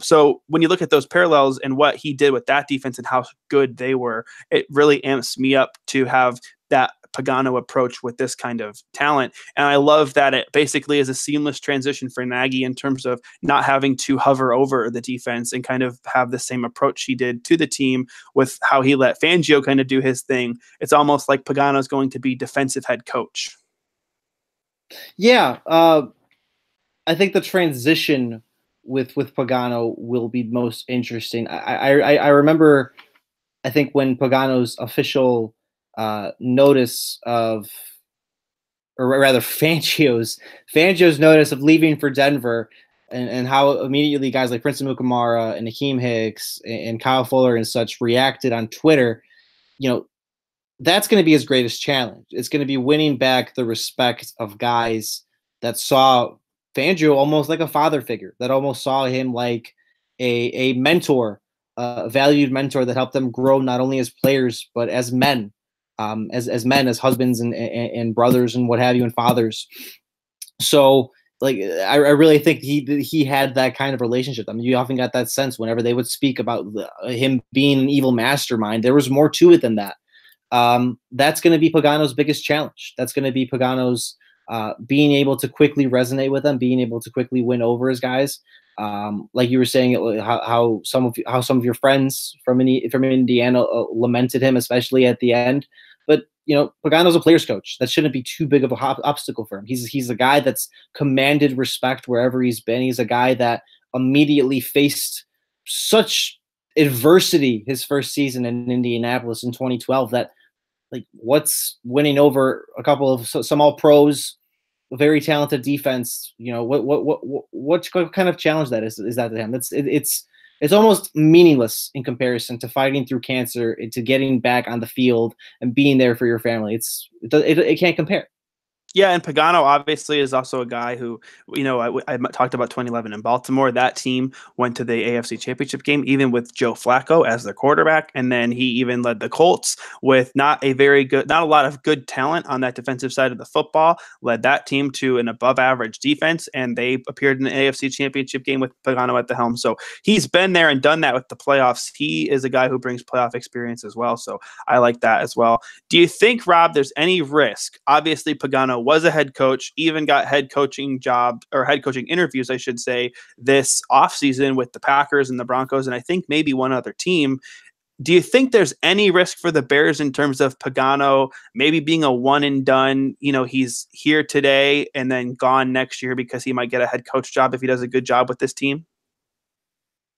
So when you look at those parallels and what he did with that defense and how good they were, it really amps me up to have that Pagano approach with this kind of talent. And I love that it basically is a seamless transition for Nagy in terms of not having to hover over the defense and kind of have the same approach he did to the team with how he let Fangio kind of do his thing. It's almost like Pagano's going to be defensive head coach. Yeah. I think the transition with Pagano will be most interesting. I remember, I think when Pagano's official notice of, or rather Fangio's notice of leaving for Denver, and how immediately guys like Prince Amukamara and Nakeem Hicks and Kyle Fuller and such reacted on Twitter, that's going to be his greatest challenge. It's going to be winning back the respect of guys that saw Fangio almost like a father figure, that almost saw him like a mentor, a valued mentor that helped them grow not only as players but as men, as husbands and brothers and what have you, and fathers. So like I really think he had that kind of relationship. I mean, you often got that sense whenever they would speak about him being an evil mastermind. There was more to it than that. That's going to be Pagano's biggest challenge. That's going to be Pagano's being able to quickly resonate with them, being able to quickly win over his guys. Like you were saying, how some of your friends from Indiana lamented him, especially at the end. But Pagano's a player's coach. That shouldn't be too big of a obstacle for him. He's a guy that's commanded respect wherever he's been. He's a guy that immediately faced such adversity his first season in Indianapolis in 2012 that, like, what's winning over a couple of some all pros, a very talented defense? What kind of challenge that is that to him? It's almost meaningless in comparison to fighting through cancer, to getting back on the field and being there for your family. It can't compare. Yeah, and Pagano obviously is also a guy who, I talked about 2011 in Baltimore. That team went to the AFC Championship game, even with Joe Flacco as their quarterback, and then he even led the Colts with not a lot of good talent on that defensive side of the football, led that team to an above-average defense, and they appeared in the AFC Championship game with Pagano at the helm. So he's been there and done that with the playoffs. He is a guy who brings playoff experience as well, so I like that as well. Do you think, Rob, there's any risk? Obviously, Pagano was a head coach, even got head coaching interviews, I should say, this offseason with the Packers and the Broncos, and I think maybe one other team. Do you think there's any risk for the Bears in terms of Pagano maybe being a one and done? He's here today and then gone next year because he might get a head coach job if he does a good job with this team?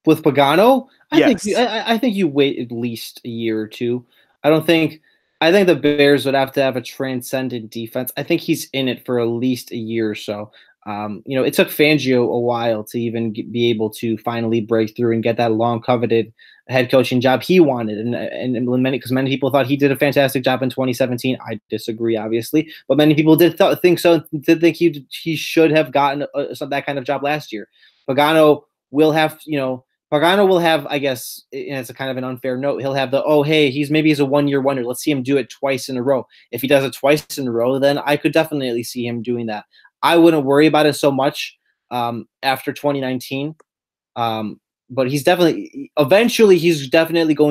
With Pagano, Yes. I think you wait at least a year or two. I think the Bears would have to have a transcendent defense. I think he's in it for at least a year or so. It took Fangio a while to even be able to finally break through and get that long coveted head coaching job he wanted. And many people thought he did a fantastic job in 2017. I disagree, obviously, but many people did think so. Did think he should have gotten that kind of job last year. Pagano will have, I guess, and it's a kind of an unfair note. He'll have he's a 1-year wonder. Let's see him do it twice in a row. If he does it twice in a row, then I could definitely see him doing that. I wouldn't worry about it so much after 2019. But he's definitely going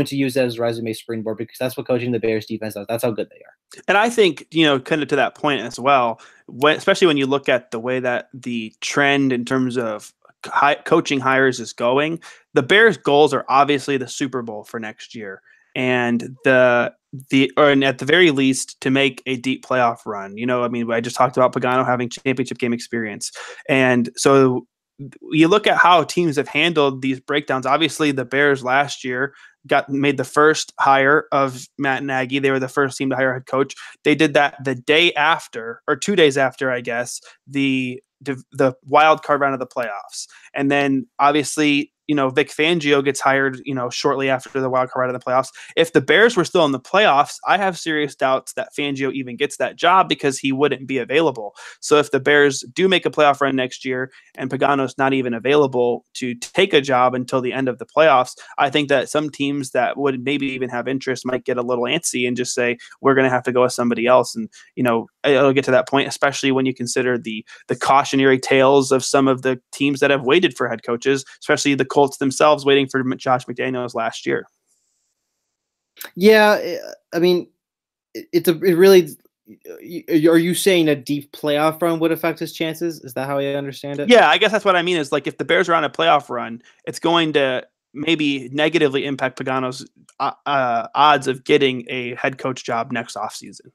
to use that as a resume springboard, because that's what coaching the Bears defense does. That's how good they are. And I think, kind of to that point as well, especially when you look at the way that the trend in terms of coaching hires is going, the Bears' goals are obviously the Super Bowl for next year. And at the very least, to make a deep playoff run. I just talked about Pagano having championship game experience. And so you look at how teams have handled these breakdowns. Obviously, the Bears last year made the first hire of Matt Nagy. They were the first team to hire a head coach. They did that the day after, or 2 days after, I guess, the wild card round of the playoffs. And then obviously, Vic Fangio gets hired, shortly after the wild card round of the playoffs. If the Bears were still in the playoffs, I have serious doubts that Fangio even gets that job, because he wouldn't be available. So if the Bears do make a playoff run next year and Pagano's not even available to take a job until the end of the playoffs, I think that some teams that would maybe even have interest might get a little antsy and just say, we're going to have to go with somebody else. And, it'll get to that point, especially when you consider the cautionary tales of some of the teams that have waited for head coaches, especially the Colts themselves waiting for Josh McDaniels last year. Yeah, I mean, it really. Are you saying a deep playoff run would affect his chances? Is that how I understand it? Yeah, I guess that's what I mean. Is like, if the Bears are on a playoff run, it's going to maybe negatively impact Pagano's odds of getting a head coach job next offseason.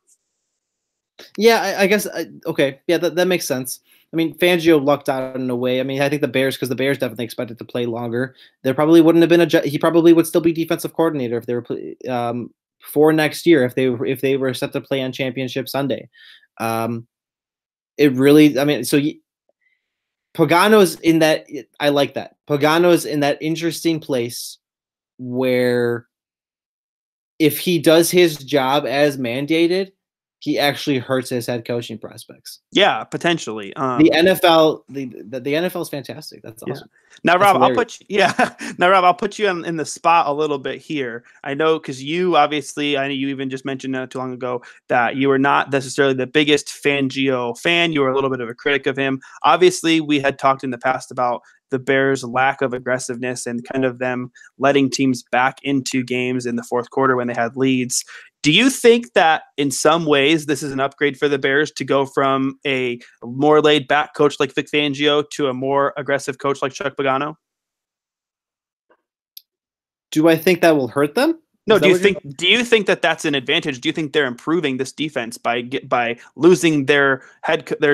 Yeah, I guess. Okay. Yeah, that makes sense. I mean, Fangio lucked out in a way. I mean, I think because the Bears definitely expected to play longer. There probably wouldn't have been he probably would still be defensive coordinator if they were for next year, if they were set to play on Championship Sunday. It really, I mean, so Pagano's in that. I like that. Pagano's in that interesting place where if he does his job as mandated, he actually hurts his head coaching prospects. Yeah, potentially. The NFL, the NFL is fantastic. That's awesome. Yeah. Now, Rob, I'll put you in the spot a little bit here. I know, because you obviously, I know you even just mentioned not too long ago that you were not necessarily the biggest Fangio fan. You were a little bit of a critic of him. Obviously, we had talked in the past about the Bears' lack of aggressiveness and kind of them letting teams back into games in the fourth quarter when they had leads. Do you think that in some ways this is an upgrade for the Bears to go from a more laid-back coach like Vic Fangio to a more aggressive coach like Chuck Pagano? Do I think that will hurt them? No, do you think that that's an advantage? Do you think they're improving this defense by losing their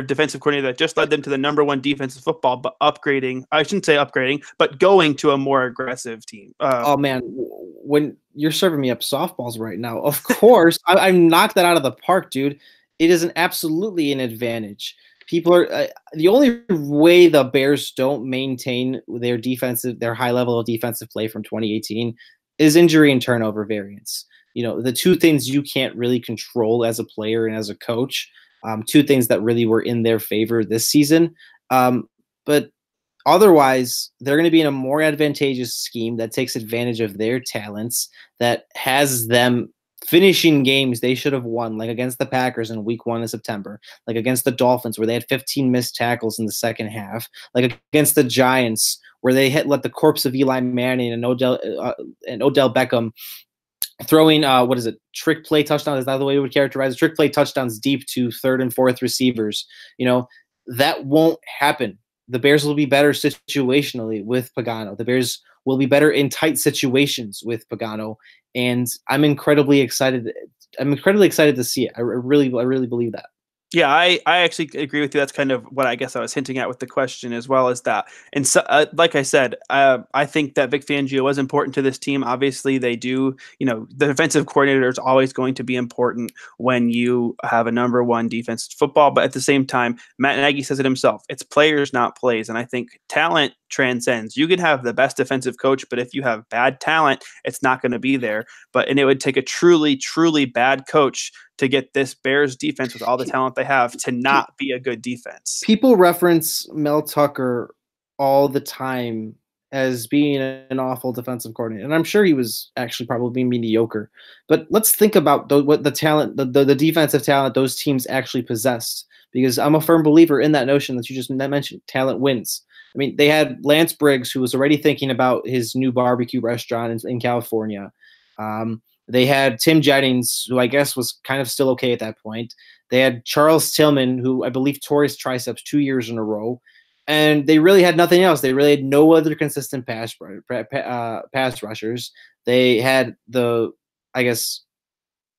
defensive coordinator that just led them to the #1 defensive football, but upgrading? I shouldn't say upgrading, but going to a more aggressive team. Oh man, when you're serving me up softballs right now, of course I knocked that out of the park, dude. It is absolutely an advantage. People are the only way the Bears don't maintain their high level of defensive play from 2018 is injury and turnover variance. The two things you can't really control as a player and as a coach, two things that really were in their favor this season. But otherwise, they're going to be in a more advantageous scheme that takes advantage of their talents, that has them finishing games they should have won, like against the Packers in week 1 in September, like against the Dolphins where they had 15 missed tackles in the second half, like against the Giants where they let the corpse of Eli Manning and Odell Beckham throwing trick play touchdowns. Is that the way we would characterize it? Trick play touchdowns deep to third and fourth receivers. That won't happen. The Bears will be better situationally with Pagano. The Bears will be better in tight situations with Pagano, and I'm incredibly excited. I'm incredibly excited to see it. I really believe that. Yeah, I actually agree with you. That's kind of what I guess I was hinting at with the question as well as that. And so, like I said, I think that Vic Fangio was important to this team. Obviously, they do. The defensive coordinator is always going to be important when you have a number one defense football. But at the same time, Matt Nagy says it himself: it's players, not plays. And I think talent transcends. You can have the best defensive coach, but if you have bad talent, it's not going to be there. And it would take a truly, truly bad coach to get this Bears defense with all the talent they have to not be a good defense. People reference Mel Tucker all the time as being an awful defensive coordinator, and I'm sure he was actually probably mediocre. But let's think about what the talent, the defensive talent those teams actually possessed, because I'm a firm believer in that notion that you just mentioned. Talent wins. I mean, they had Lance Briggs, who was already thinking about his new barbecue restaurant in California. They had Tim Jennings, who I guess was kind of still okay at that point. They had Charles Tillman, who I believe tore his triceps 2 years in a row. And they really had nothing else. They really had no other consistent pass rushers. They had I guess,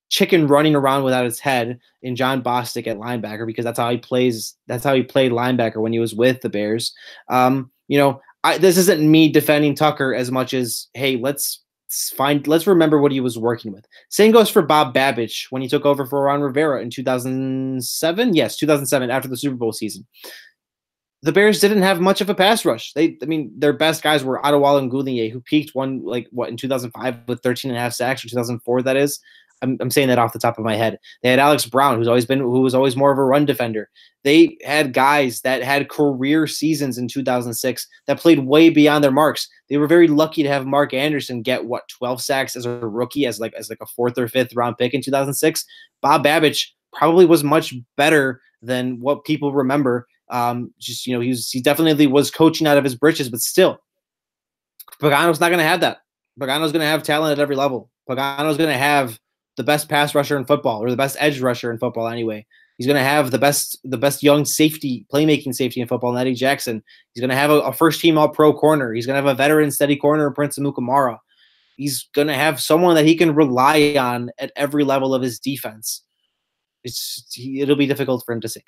chicken running around without its head in John Bostic at linebacker, because that's how he plays. That's how he played linebacker when he was with the Bears. This isn't me defending Tucker as much as, hey, let's remember what he was working with. Same goes for Bob Babich when he took over for Ron Rivera in 2007. Yes, 2007, after the Super Bowl season. The Bears didn't have much of a pass rush. Their best guys were Adewale and Goulier, who peaked in 2005 with 13 and a half sacks, or 2004, that is. I'm saying that off the top of my head. They had Alex Brown, who was always more of a run defender. They had guys that had career seasons in 2006 that played way beyond their marks. They were very lucky to have Mark Anderson get 12 sacks as a rookie, as a 4th or 5th round pick in 2006. Bob Babich probably was much better than what people remember. He definitely was coaching out of his britches, but still, Pagano's not going to have that. Pagano's going to have talent at every level. Pagano's going to have the best pass rusher in football, or the best edge rusher in football anyway. He's going to have the best young safety, playmaking safety in football, Eddie Jackson. He's going to have a first-team All-Pro corner. He's going to have a veteran steady corner, Prince Amukamara. He's going to have someone that he can rely on at every level of his defense. It'll be difficult for him to sink.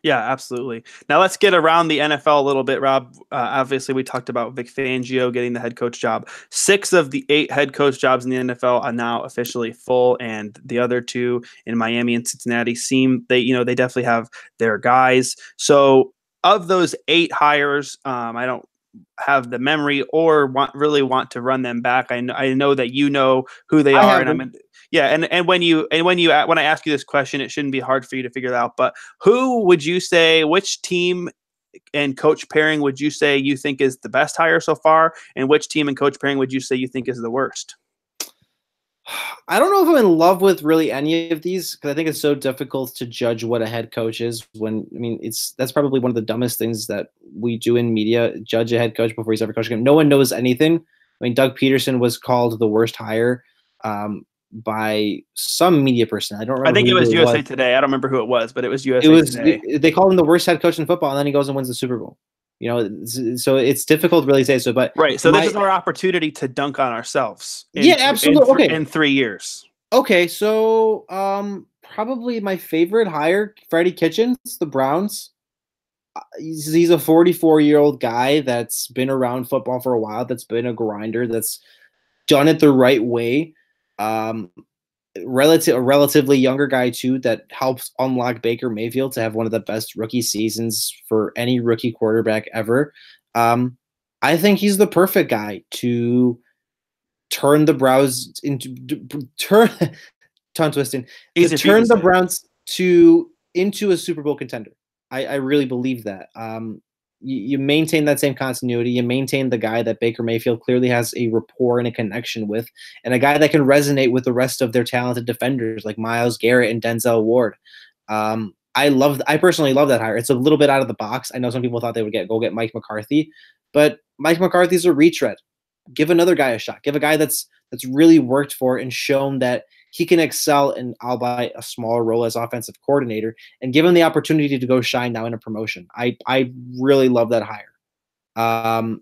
Yeah, absolutely. Now let's get around the NFL a little bit, Rob. Obviously, we talked about Vic Fangio getting the head coach job. 6 of the 8 head coach jobs in the NFL are now officially full, and the other 2 in Miami and Cincinnati they definitely have their guys. So of those 8 hires, I don't have the memory or want to run them back. I know that you know who they are, and when I ask you this question, it shouldn't be hard for you to figure it out. But who would you say, which team and coach pairing would you say you think is the best hire so far, and which team and coach pairing would you say you think is the worst? I don't know if I'm in love with really any of these, because I think it's so difficult to judge what a head coach is that's probably one of the dumbest things that we do in media, judge a head coach before he's ever coached a game. No one knows anything. Doug Peterson was called the worst hire by some media person. I don't remember. I think it was USA Today. I don't remember who it was, but it was USA Today. They called him the worst head coach in football, and then he goes and wins the Super Bowl. So it's difficult to really say so. But right, so this is our opportunity to dunk on ourselves. Absolutely. In 3 years. Okay, so probably my favorite hire, Freddie Kitchens, the Browns. He's a 44-year-old guy that's been around football for a while, that's been a grinder, that's done it the right way. A relatively younger guy too, that helps unlock Baker Mayfield to have one of the best rookie seasons for any rookie quarterback ever. I think he's the perfect guy to turn the Browns into tongue twisting. To turn the Browns into a Super Bowl contender. I really believe that. You maintain that same continuity. You maintain the guy that Baker Mayfield clearly has a rapport and a connection with, and a guy that can resonate with the rest of their talented defenders like Myles Garrett and Denzel Ward. I personally love that hire. It's a little bit out of the box. I know some people thought they would go get Mike McCarthy, but Mike McCarthy's a retread. Give another guy a shot. Give a guy that's really worked for and shown that he can excel in, albeit a small role as offensive coordinator, and give him the opportunity to go shine now in a promotion. I really love that hire. Go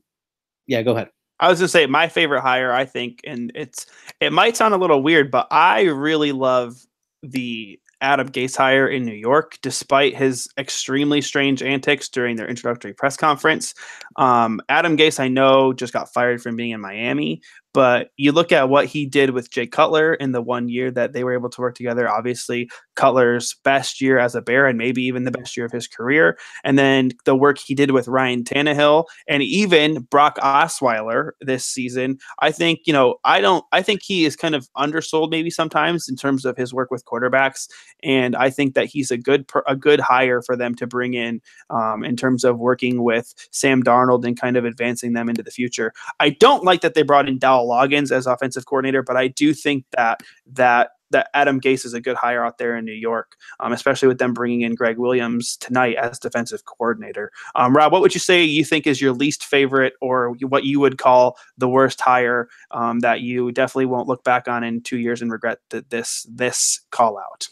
ahead. I was going to say my favorite hire, I think, and it might sound a little weird, but I really love the Adam Gase hire in New York, despite his extremely strange antics during their introductory press conference. Adam Gase, I know, just got fired from being in Miami, but you look at what he did with Jay Cutler in the 1 year that they were able to work together. Obviously, Cutler's best year as a Bear and maybe even the best year of his career. And then the work he did with Ryan Tannehill and even Brock Osweiler this season. I think, I think he is kind of undersold maybe sometimes in terms of his work with quarterbacks. And I think that he's a good hire for them to bring in terms of working with Sam Darnold and kind of advancing them into the future. I don't like that they brought in Dowell Loggins as offensive coordinator, but I do think that Adam Gase is a good hire out there in New York, especially with them bringing in Greg Williams tonight as defensive coordinator. Rob, what would you say you think is your least favorite or what you would call the worst hire that you definitely won't look back on in 2 years and regret this call out?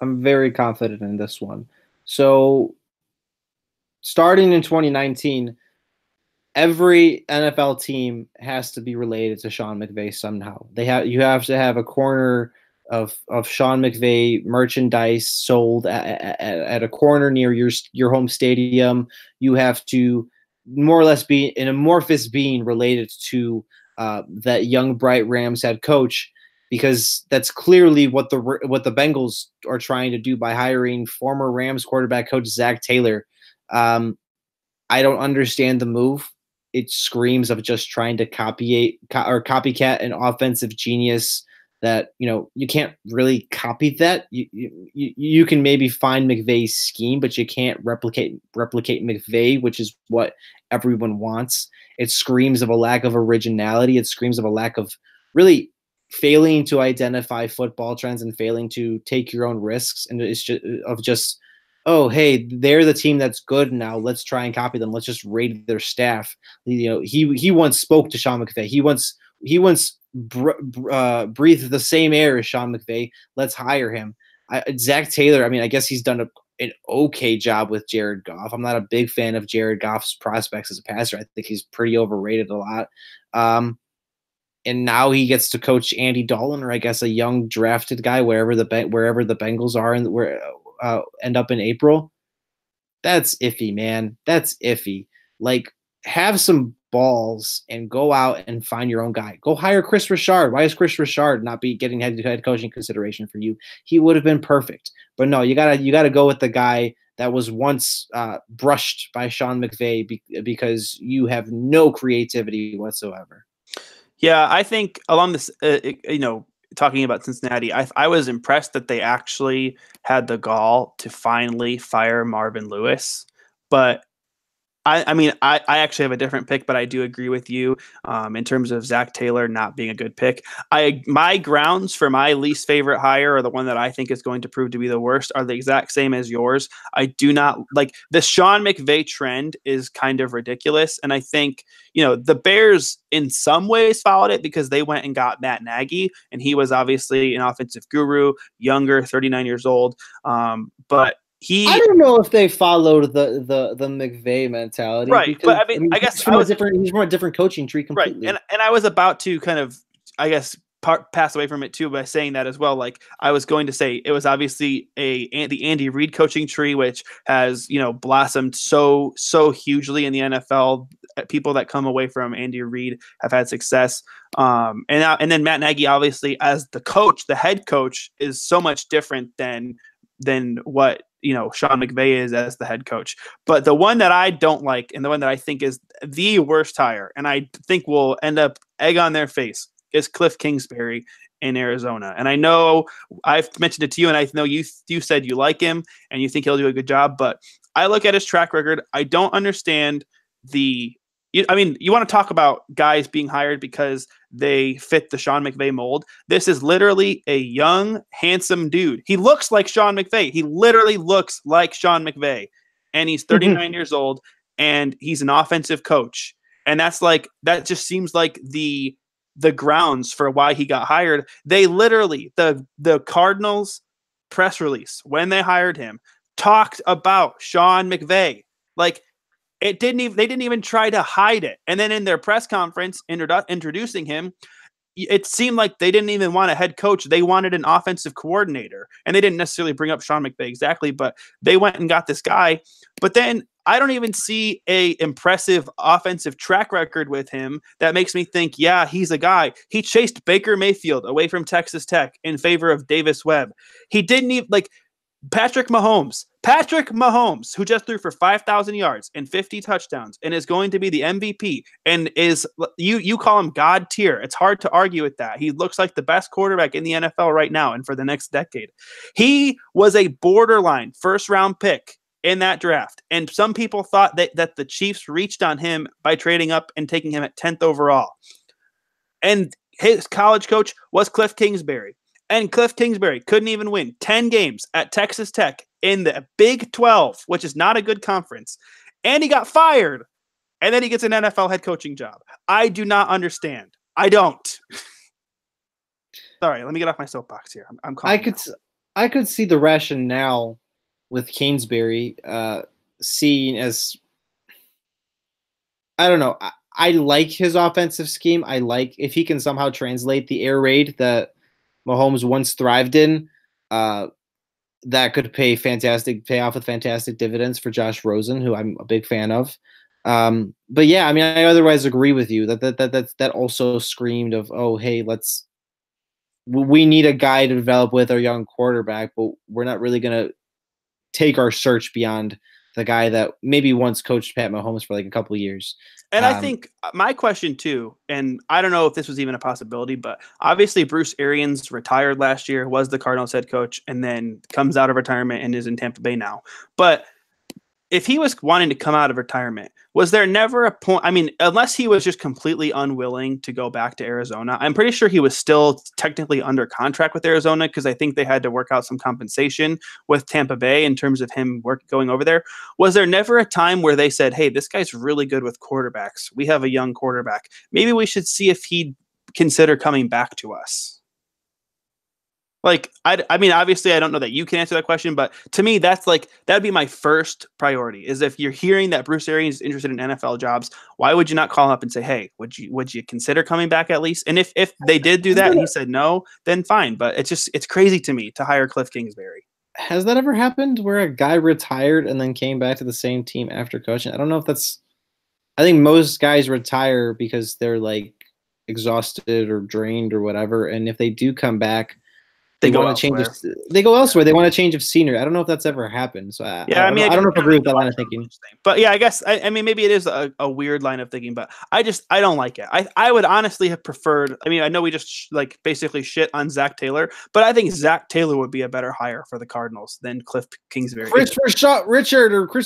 I'm very confident in this one. So starting in 2019, every NFL team has to be related to Sean McVay somehow. You have to have a corner of Sean McVay merchandise sold at a corner near your home stadium. You have to more or less be an amorphous being related to that young bright Rams head coach, because that's clearly what the Bengals are trying to do by hiring former Rams quarterback coach Zach Taylor. I don't understand the move. It screams of just trying to copycat an offensive genius that, you can't really copy that. You can maybe find McVay's scheme, but you can't replicate McVay, which is what everyone wants. It screams of a lack of originality. It screams of a lack of really failing to identify football trends and failing to take your own risks. And it's just oh, hey, they're the team that's good now. Let's try and copy them. Let's just raid their staff. He once spoke to Sean McVay. He once breathed the same air as Sean McVay. Let's hire him. Zach Taylor, I guess he's done an okay job with Jared Goff. I'm not a big fan of Jared Goff's prospects as a passer. I think he's pretty overrated a lot. And now he gets to coach Andy Dalton, or I guess a young drafted guy, wherever the Bengals are and where end up in April. That's iffy, man. That's iffy. Like, have some balls and go out and find your own guy. Go hire Chris Richard. Why is Chris Richard not be getting head coaching consideration for you? He would have been perfect. But no, you gotta go with the guy that was once brushed by Sean McVay because you have no creativity whatsoever. Yeah, I think along this, talking about Cincinnati, I was impressed that they actually had the gall to finally fire Marvin Lewis. But I actually have a different pick, but I do agree with you in terms of Zach Taylor not being a good pick. My grounds for my least favorite hire, or the one that I think is going to prove to be the worst, are the exact same as yours. I do not like the Sean McVay trend is kind of ridiculous. And I think, the Bears in some ways followed it because they went and got Matt Nagy, and he was obviously an offensive guru, younger, 39 years old. But I don't know if they followed the McVay mentality, right? Because, but I guess he's from a different coaching tree completely. Right, and I was about to kind of, I guess, pass away from it too by saying that as well. Like, I was going to say it was obviously the Andy Reid coaching tree, which has blossomed so hugely in the NFL. People that come away from Andy Reid have had success. And then Matt Nagy, obviously, as the coach, the head coach, is so much different than what Sean McVay is as the head coach. But the one that I don't like, and the one that I think is the worst hire, and I think will end up egg on their face, is Cliff Kingsbury in Arizona. And I know I've mentioned it to you, and I know you said you like him and you think he'll do a good job, but I look at his track record. I don't understand you want to talk about guys being hired because they fit the Sean McVay mold. This is literally a young, handsome dude. He looks like Sean McVay. He literally looks like Sean McVay. And he's 39 years old, and he's an offensive coach. And that just seems like the grounds for why he got hired. They literally, the Cardinals press release, when they hired him, talked about Sean McVay. Like, they didn't even try to hide it. And then in their press conference introducing him, it seemed like they didn't even want a head coach. They wanted an offensive coordinator, and they didn't necessarily bring up Sean McVay exactly, but they went and got this guy. But then I don't even see a impressive offensive track record with him that makes me think, yeah, he's a guy. He chased Baker Mayfield away from Texas Tech in favor of Davis Webb. He didn't even like Patrick Mahomes, who just threw for 5,000 yards and 50 touchdowns and is going to be the MVP and is you call him God tier. It's hard to argue with that. He looks like the best quarterback in the NFL right now and for the next decade. He was a borderline first round pick in that draft. And some people thought that the Chiefs reached on him by trading up and taking him at 10th overall. And his college coach was Cliff Kingsbury. And Cliff Kingsbury couldn't even win 10 games at Texas Tech in the Big 12, which is not a good conference. And he got fired. And then he gets an NFL head coaching job. I do not understand. I don't. Sorry, let me get off my soapbox here. I'm calm. I could see the rationale with Kingsbury seen as, I don't know. I like his offensive scheme. I like if he can somehow translate the air raid that Mahomes once thrived in, that could pay off with fantastic dividends for Josh Rosen, who I'm a big fan of. But yeah, I mean, I otherwise agree with you that also screamed of, oh, hey, we need a guy to develop with our young quarterback, but we're not really going to take our search beyond the guy that maybe once coached Pat Mahomes for like a couple of years. And I think my question too, and I don't know if this was even a possibility, but obviously Bruce Arians retired last year, was the Cardinals head coach, and then comes out of retirement and is in Tampa Bay now. But if he was wanting to come out of retirement, was there never a point? I mean, unless he was just completely unwilling to go back to Arizona, I'm pretty sure he was still technically under contract with Arizona because I think they had to work out some compensation with Tampa Bay in terms of him going over there. Was there never a time where they said, hey, this guy's really good with quarterbacks. We have a young quarterback. Maybe we should see if he'd consider coming back to us. Like, I mean, obviously, I don't know that you can answer that question, but to me, that'd be my first priority. Is if you're hearing that Bruce Arians is interested in NFL jobs, why would you not call up and say, hey, would you consider coming back at least? And if they did do that and he said no, then fine. But it's crazy to me to hire Cliff Kingsbury. Has that ever happened where a guy retired and then came back to the same team after coaching? I don't know if that's. I think most guys retire because they're like exhausted or drained or whatever, and if they do come back. They go elsewhere. They go elsewhere. They want a change of scenery. I don't know if that's ever happened. So I don't know if I agree with that line of thinking. But yeah, I guess I mean maybe it is a weird line of thinking, but I don't like it. I would honestly have preferred. I mean, I know we just basically shit on Zach Taylor, but I think Zach Taylor would be a better hire for the Cardinals than Cliff Kingsbury. Chris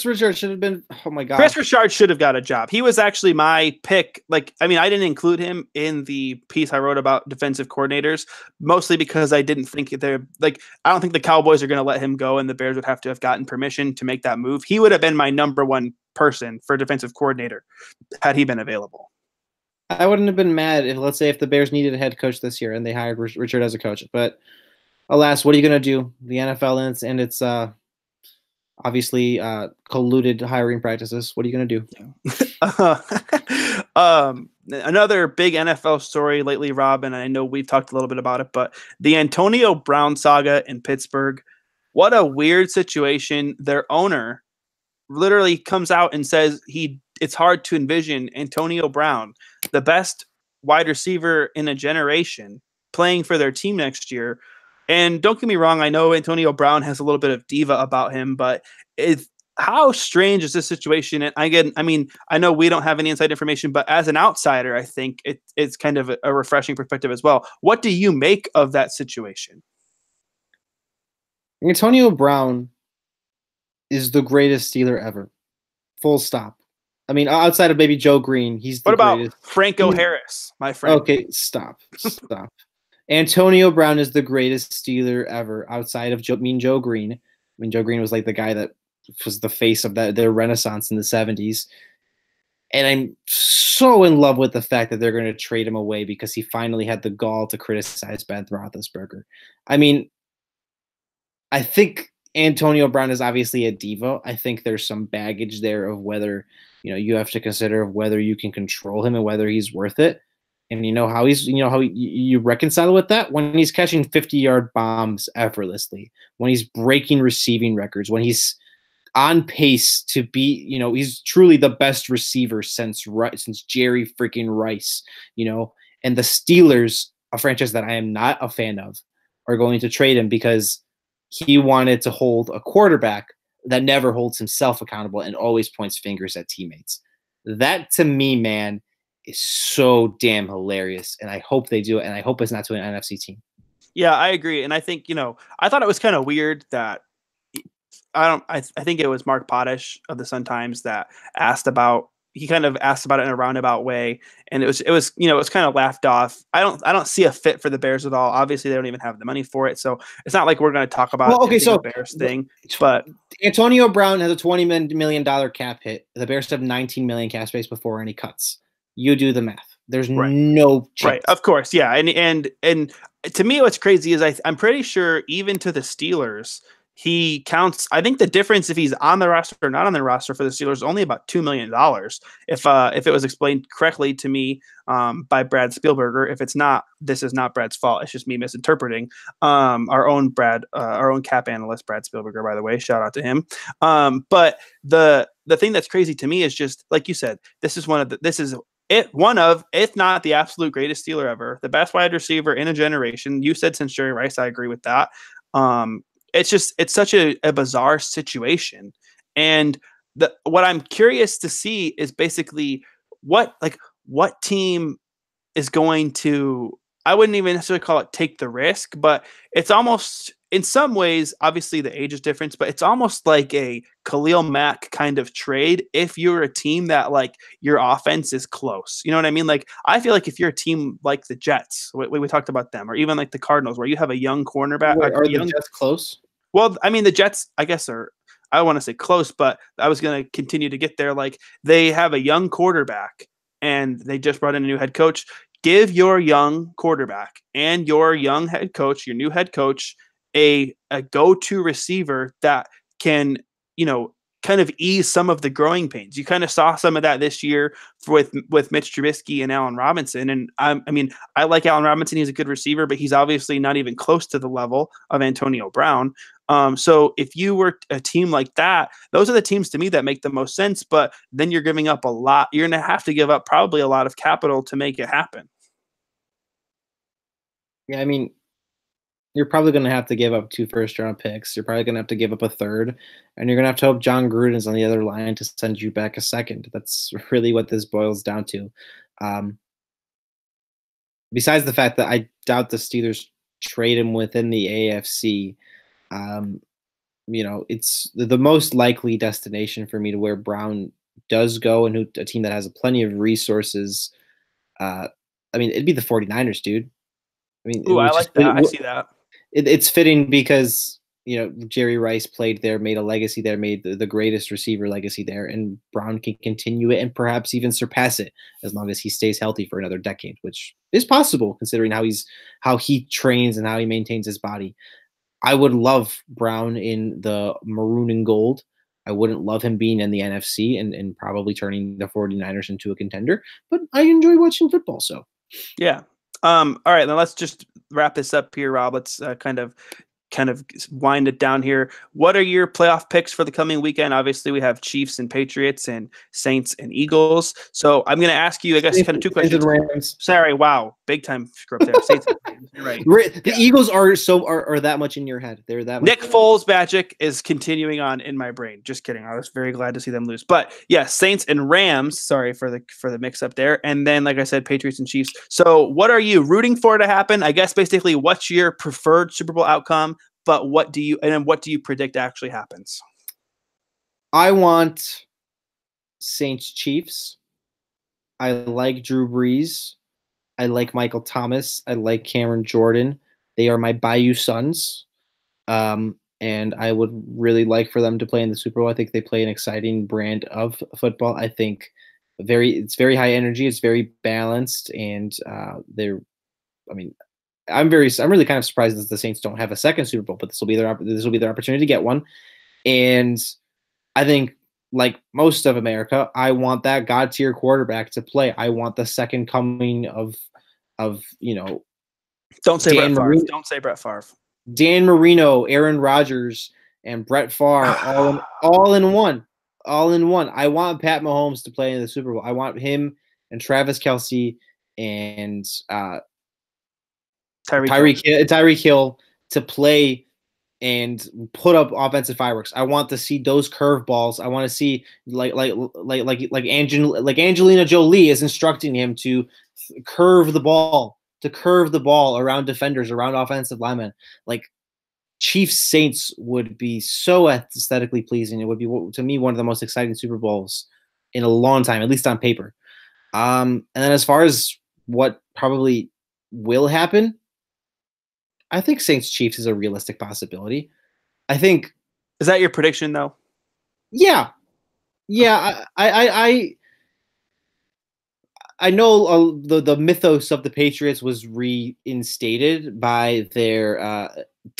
Richard should have been. Oh my God, Chris Richard should have got a job. He was actually my pick. I mean, I didn't include him in the piece I wrote about defensive coordinators, mostly because I didn't think I don't think the Cowboys are going to let him go, and the Bears would have to have gotten permission to make that move. He would have been my number one person for defensive coordinator had he been available. I wouldn't have been mad if the Bears needed a head coach this year and they hired Richard as a coach. But alas, what are you going to do? The NFL and its obviously colluded hiring practices. What are you going to do? Another big NFL story lately, Rob, and I know we've talked a little bit about it, but the Antonio Brown saga in Pittsburgh. What a weird situation. Their owner literally comes out and says it's hard to envision Antonio Brown, the best wide receiver in a generation, playing for their team next year. And don't get me wrong, I know Antonio Brown has a little bit of diva about him, but how strange is this situation? And I know we don't have any inside information, but as an outsider, I think it's kind of a refreshing perspective as well. What do you make of that situation? Antonio Brown is the greatest Steeler ever. Full stop. I mean, outside of maybe Joe Green, he's the greatest. What about Franco Harris, my friend? Okay, stop. Antonio Brown is the greatest Steeler ever outside of Joe Green. I mean, Joe Green was like the guy that was the face of their renaissance in the 70s. And I'm so in love with the fact that they're going to trade him away because he finally had the gall to criticize Ben Roethlisberger. I mean, I think Antonio Brown is obviously a diva. I think there's some baggage there of whether, you have to consider whether you can control him and whether he's worth it. And you know how you reconcile with that when he's catching 50-yard bombs effortlessly, when he's breaking receiving records, when he's on pace to be, he's truly the best receiver since Jerry freaking Rice, and the Steelers, a franchise that I am not a fan of, are going to trade him because he wanted to hold a quarterback that never holds himself accountable and always points fingers at teammates. That to me, man, is so damn hilarious. And I hope they do it. And I hope it's not to an NFC team. Yeah, I agree. And I think, I thought it was kind of weird that I think it was Mark Potash of the Sun-Times that he kind of asked about it in a roundabout way. And it was kind of laughed off. I don't see a fit for the Bears at all. Obviously they don't even have the money for it. So it's not like we're going to talk about the Bears thing, but Antonio Brown has a $20 million cap hit. The Bears have 19 million cap space before any cuts. You do the math. There's no chance. Right. Of course. Yeah. And to me, what's crazy is I'm pretty sure even to the Steelers, he counts. I think the difference if he's on the roster or not on the roster for the Steelers is only about $2 million. If it was explained correctly to me by Brad Spielberger. If it's not, this is not Brad's fault. It's just me misinterpreting. Our own cap analyst, Brad Spielberger, by the way, shout out to him. But the thing that's crazy to me is just like you said, one of, if not the absolute greatest Steeler ever, the best wide receiver in a generation. You said since Jerry Rice, I agree with that. It's such a bizarre situation. And what I'm curious to see is basically what team is going to, I wouldn't even necessarily call it take the risk, but it's almost in some ways, obviously the age is different, but it's almost like a Khalil Mack kind of trade. If you're a team that your offense is close, you know what I mean? I feel like if you're a team like the Jets, we talked about them, or even like the Cardinals, where you have a young cornerback. Are the Jets close? Well, I mean, the Jets, I guess, I don't want to say close, but I was going to continue to get there. They have a young quarterback and they just brought in a new head coach. Give your young quarterback and your young head coach, your new head coach, a go-to receiver that can, kind of ease some of the growing pains. You kind of saw some of that this year with Mitch Trubisky and Allen Robinson. And I like Allen Robinson. He's a good receiver, but he's obviously not even close to the level of Antonio Brown. So if you were a team like that, those are the teams to me that make the most sense, but then you're giving up a lot. You're going to have to give up probably a lot of capital to make it happen. Yeah. I mean, you're probably going to have to give up 2 first-round picks. You're probably going to have to give up a third, and you're going to have to hope John Gruden's on the other line to send you back a second. That's really what this boils down to. Besides the fact that I doubt the Steelers trade him within the AFC, it's the most likely destination for me to where Brown does go and a team that has plenty of resources. It'd be the 49ers, dude. I like that. I see that. It's fitting because, Jerry Rice played there, made a legacy there, made the greatest receiver legacy there, and Brown can continue it and perhaps even surpass it as long as he stays healthy for another decade, which is possible considering how he trains and how he maintains his body. I would love Brown in the maroon and gold. I wouldn't love him being in the NFC and probably turning the 49ers into a contender, but I enjoy watching football. So, yeah. All right, then let's just wrap this up here, Rob. Let's kind of wind it down here. What are your playoff picks for the coming weekend? Obviously, we have Chiefs and Patriots and Saints and Eagles. So I'm going to ask you, I guess, kind of 2 questions. Rams. Sorry, wow, big time screw up there. Saints and Rams. You're right. The Eagles are that much in your head. They're that much. Nick Foles magic is continuing on in my brain. Just kidding. I was very glad to see them lose. But yeah, Saints and Rams. Sorry for the mix up there. And then, like I said, Patriots and Chiefs. So what are you rooting for to happen? I guess basically, what's your preferred Super Bowl outcome? But what do you predict actually happens? I want Saints Chiefs. I like Drew Brees. I like Michael Thomas. I like Cameron Jordan. They are my Bayou Sons. And I would really like for them to play in the Super Bowl. I think they play an exciting brand of football. I think it's very high energy. It's very balanced. And I'm really kind of surprised that the Saints don't have a second Super Bowl, but this will be their opportunity to get one. And I think, like most of America, I want that God tier quarterback to play. I want the second coming of of Don't say Dan Brett Favre. Marino, Don't say Brett Favre. Dan Marino, Aaron Rodgers, and Brett Favre all in one. All in one. I want Pat Mahomes to play in the Super Bowl. I want him and Travis Kelce and Tyreek Hill to play and put up offensive fireworks. I want to see those curveballs. I want to see like Angelina Jolie is instructing him to curve the ball around defenders, around offensive linemen. Like Chiefs Saints would be so aesthetically pleasing. It would be, to me, one of the most exciting Super Bowls in a long time, at least on paper. And then as far as what probably will happen, I think Saints Chiefs is a realistic possibility. I think. Is that your prediction, though? Yeah. I know the mythos of the Patriots was reinstated by their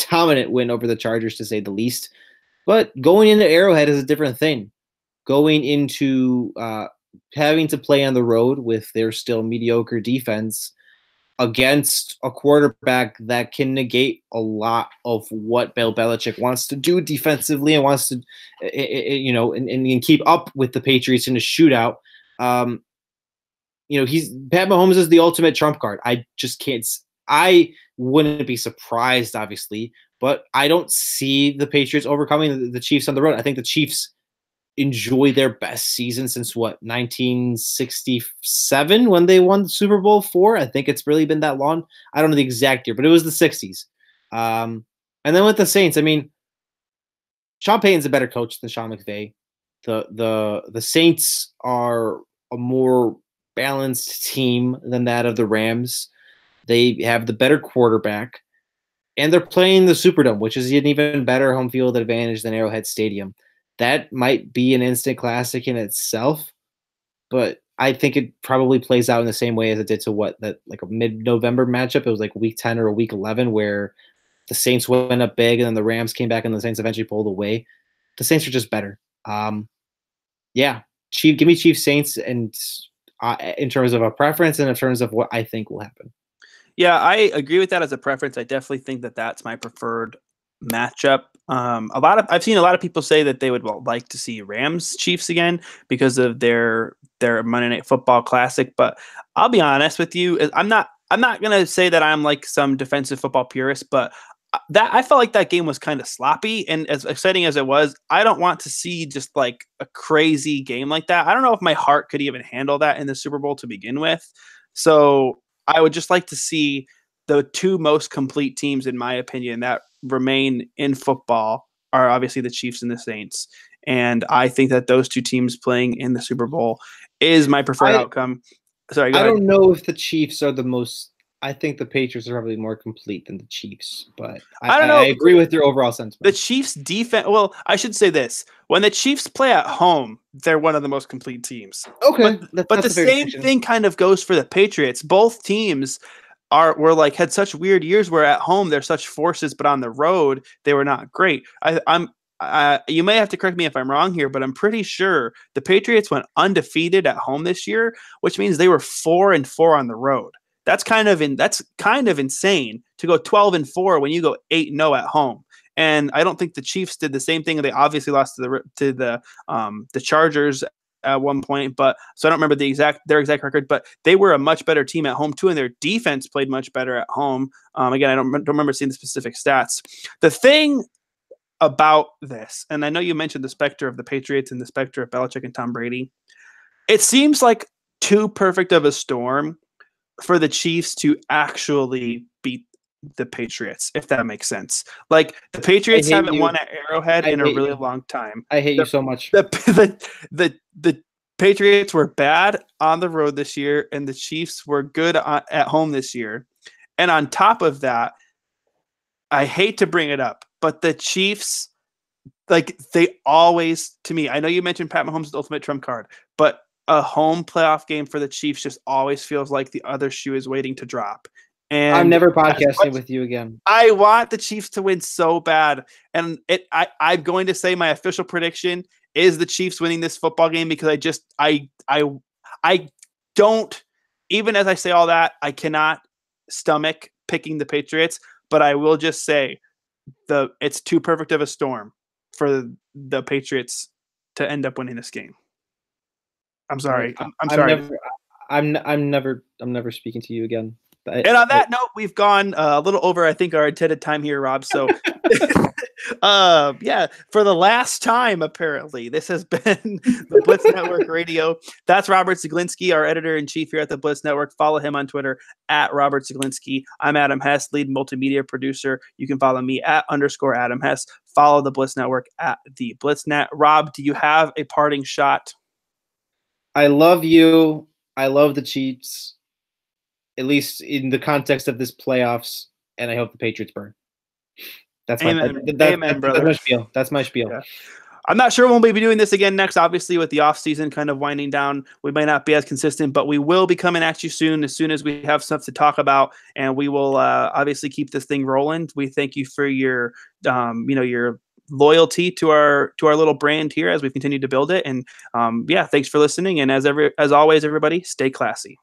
dominant win over the Chargers, to say the least. But going into Arrowhead is a different thing. Going into having to play on the road with their still mediocre defense against a quarterback that can negate a lot of what Bill Belichick wants to do defensively and wants to, and keep up with the Patriots in a shootout. Pat Mahomes is the ultimate trump card. I just can't. I wouldn't be surprised, obviously, but I don't see the Patriots overcoming the Chiefs on the road. I think the Chiefs enjoy their best season since 1967 when they won the Super Bowl IV. I think it's really been that long. I don't know the exact year, but it was the 60s. And then with the Saints, I mean, Sean Payton's a better coach than Sean McVay. The Saints are a more balanced team than that of the Rams. They have the better quarterback, and they're playing the Superdome, which is an even better home field advantage than Arrowhead Stadium. That might be an instant classic in itself, but I think it probably plays out in the same way as it did to like a mid-November matchup. It was like week 10 or week 11 where the Saints went up big and then the Rams came back and the Saints eventually pulled away. The Saints are just better. Give me Chiefs Saints, and in terms of a preference and in terms of what I think will happen. Yeah, I agree with that as a preference. I definitely think that that's my preferred matchup. I've seen a lot of people say that they would like to see Rams Chiefs again because of their Monday Night Football classic. But I'll be honest with you, I'm not gonna say that I'm like some defensive football purist, but that I felt like that game was kind of sloppy, and as exciting as it was, I don't want to see just like a crazy game like that. I don't know if my heart could even handle that in the Super Bowl to begin with. So I would just like to see the two most complete teams, in my opinion, that remain in football are obviously the Chiefs and the Saints. And I think that those two teams playing in the Super Bowl is my preferred outcome. Sorry, go ahead. I don't know if the Chiefs are the most. I think the Patriots are probably more complete than the Chiefs, but I don't know. I agree with your overall sentiment. The Chiefs defense. Well, I should say this: when the Chiefs play at home, they're one of the most complete teams. Okay, but the same thing kind of goes for the Patriots. Both teams had such weird years where at home they're such forces, but on the road they were not great. You may have to correct me if I'm wrong here, but I'm pretty sure the Patriots went undefeated at home this year, which means they were 4-4 on the road. That's kind of insane to go 12-4 when you go 8-0 at home. And I don't think the Chiefs did the same thing. They obviously lost to the Chargers at one point, but so I don't remember their exact record. But they were a much better team at home too, and their defense played much better at home. Again, I don't remember seeing the specific stats. The thing about this, and I know you mentioned the specter of the Patriots and the specter of Belichick and Tom Brady, it seems like too perfect of a storm for the Chiefs to actually beat the Patriots, if that makes sense. Like the Patriots haven't won at Arrowhead in a really long time. I hate you so much. The Patriots were bad on the road this year, and the Chiefs were good at home this year. And on top of that, I hate to bring it up, but the Chiefs, they always, to me, I know you mentioned Pat Mahomes' ultimate trump card, but a home playoff game for the Chiefs just always feels like the other shoe is waiting to drop. And I'm never podcasting with you again. I want the Chiefs to win so bad. And I'm going to say my official prediction is the Chiefs winning this football game because I don't, even as I say all that, I cannot stomach picking the Patriots, but I will just say it's too perfect of a storm for the Patriots to end up winning this game. I'm sorry. I'm sorry. I'm never speaking to you again. And on that note, we've gone a little over, I think, our intended time here, Rob. So, yeah, for the last time, apparently, this has been the Blitz Network Radio. That's Robert Zaglinski, our editor-in-chief here at the Blitz Network. Follow him on Twitter at Robert Zaglinski. I'm Adam Hess, lead multimedia producer. You can follow me at _Adam Hess. Follow the Blitz Network at the BlitzNet. Rob, do you have a parting shot? I love you. I love the Chiefs, at least in the context of this playoffs, and I hope the Patriots burn. That's Amen. Amen, brother. That's my spiel. That's my spiel. Yeah. I'm not sure when we'll be doing this again next, obviously, with the off season kind of winding down. We might not be as consistent, but we will be coming at you soon as we have stuff to talk about, and we will obviously keep this thing rolling. We thank you for your your loyalty to our little brand here as we continue to build it. And yeah, thanks for listening. And as always, everybody, stay classy.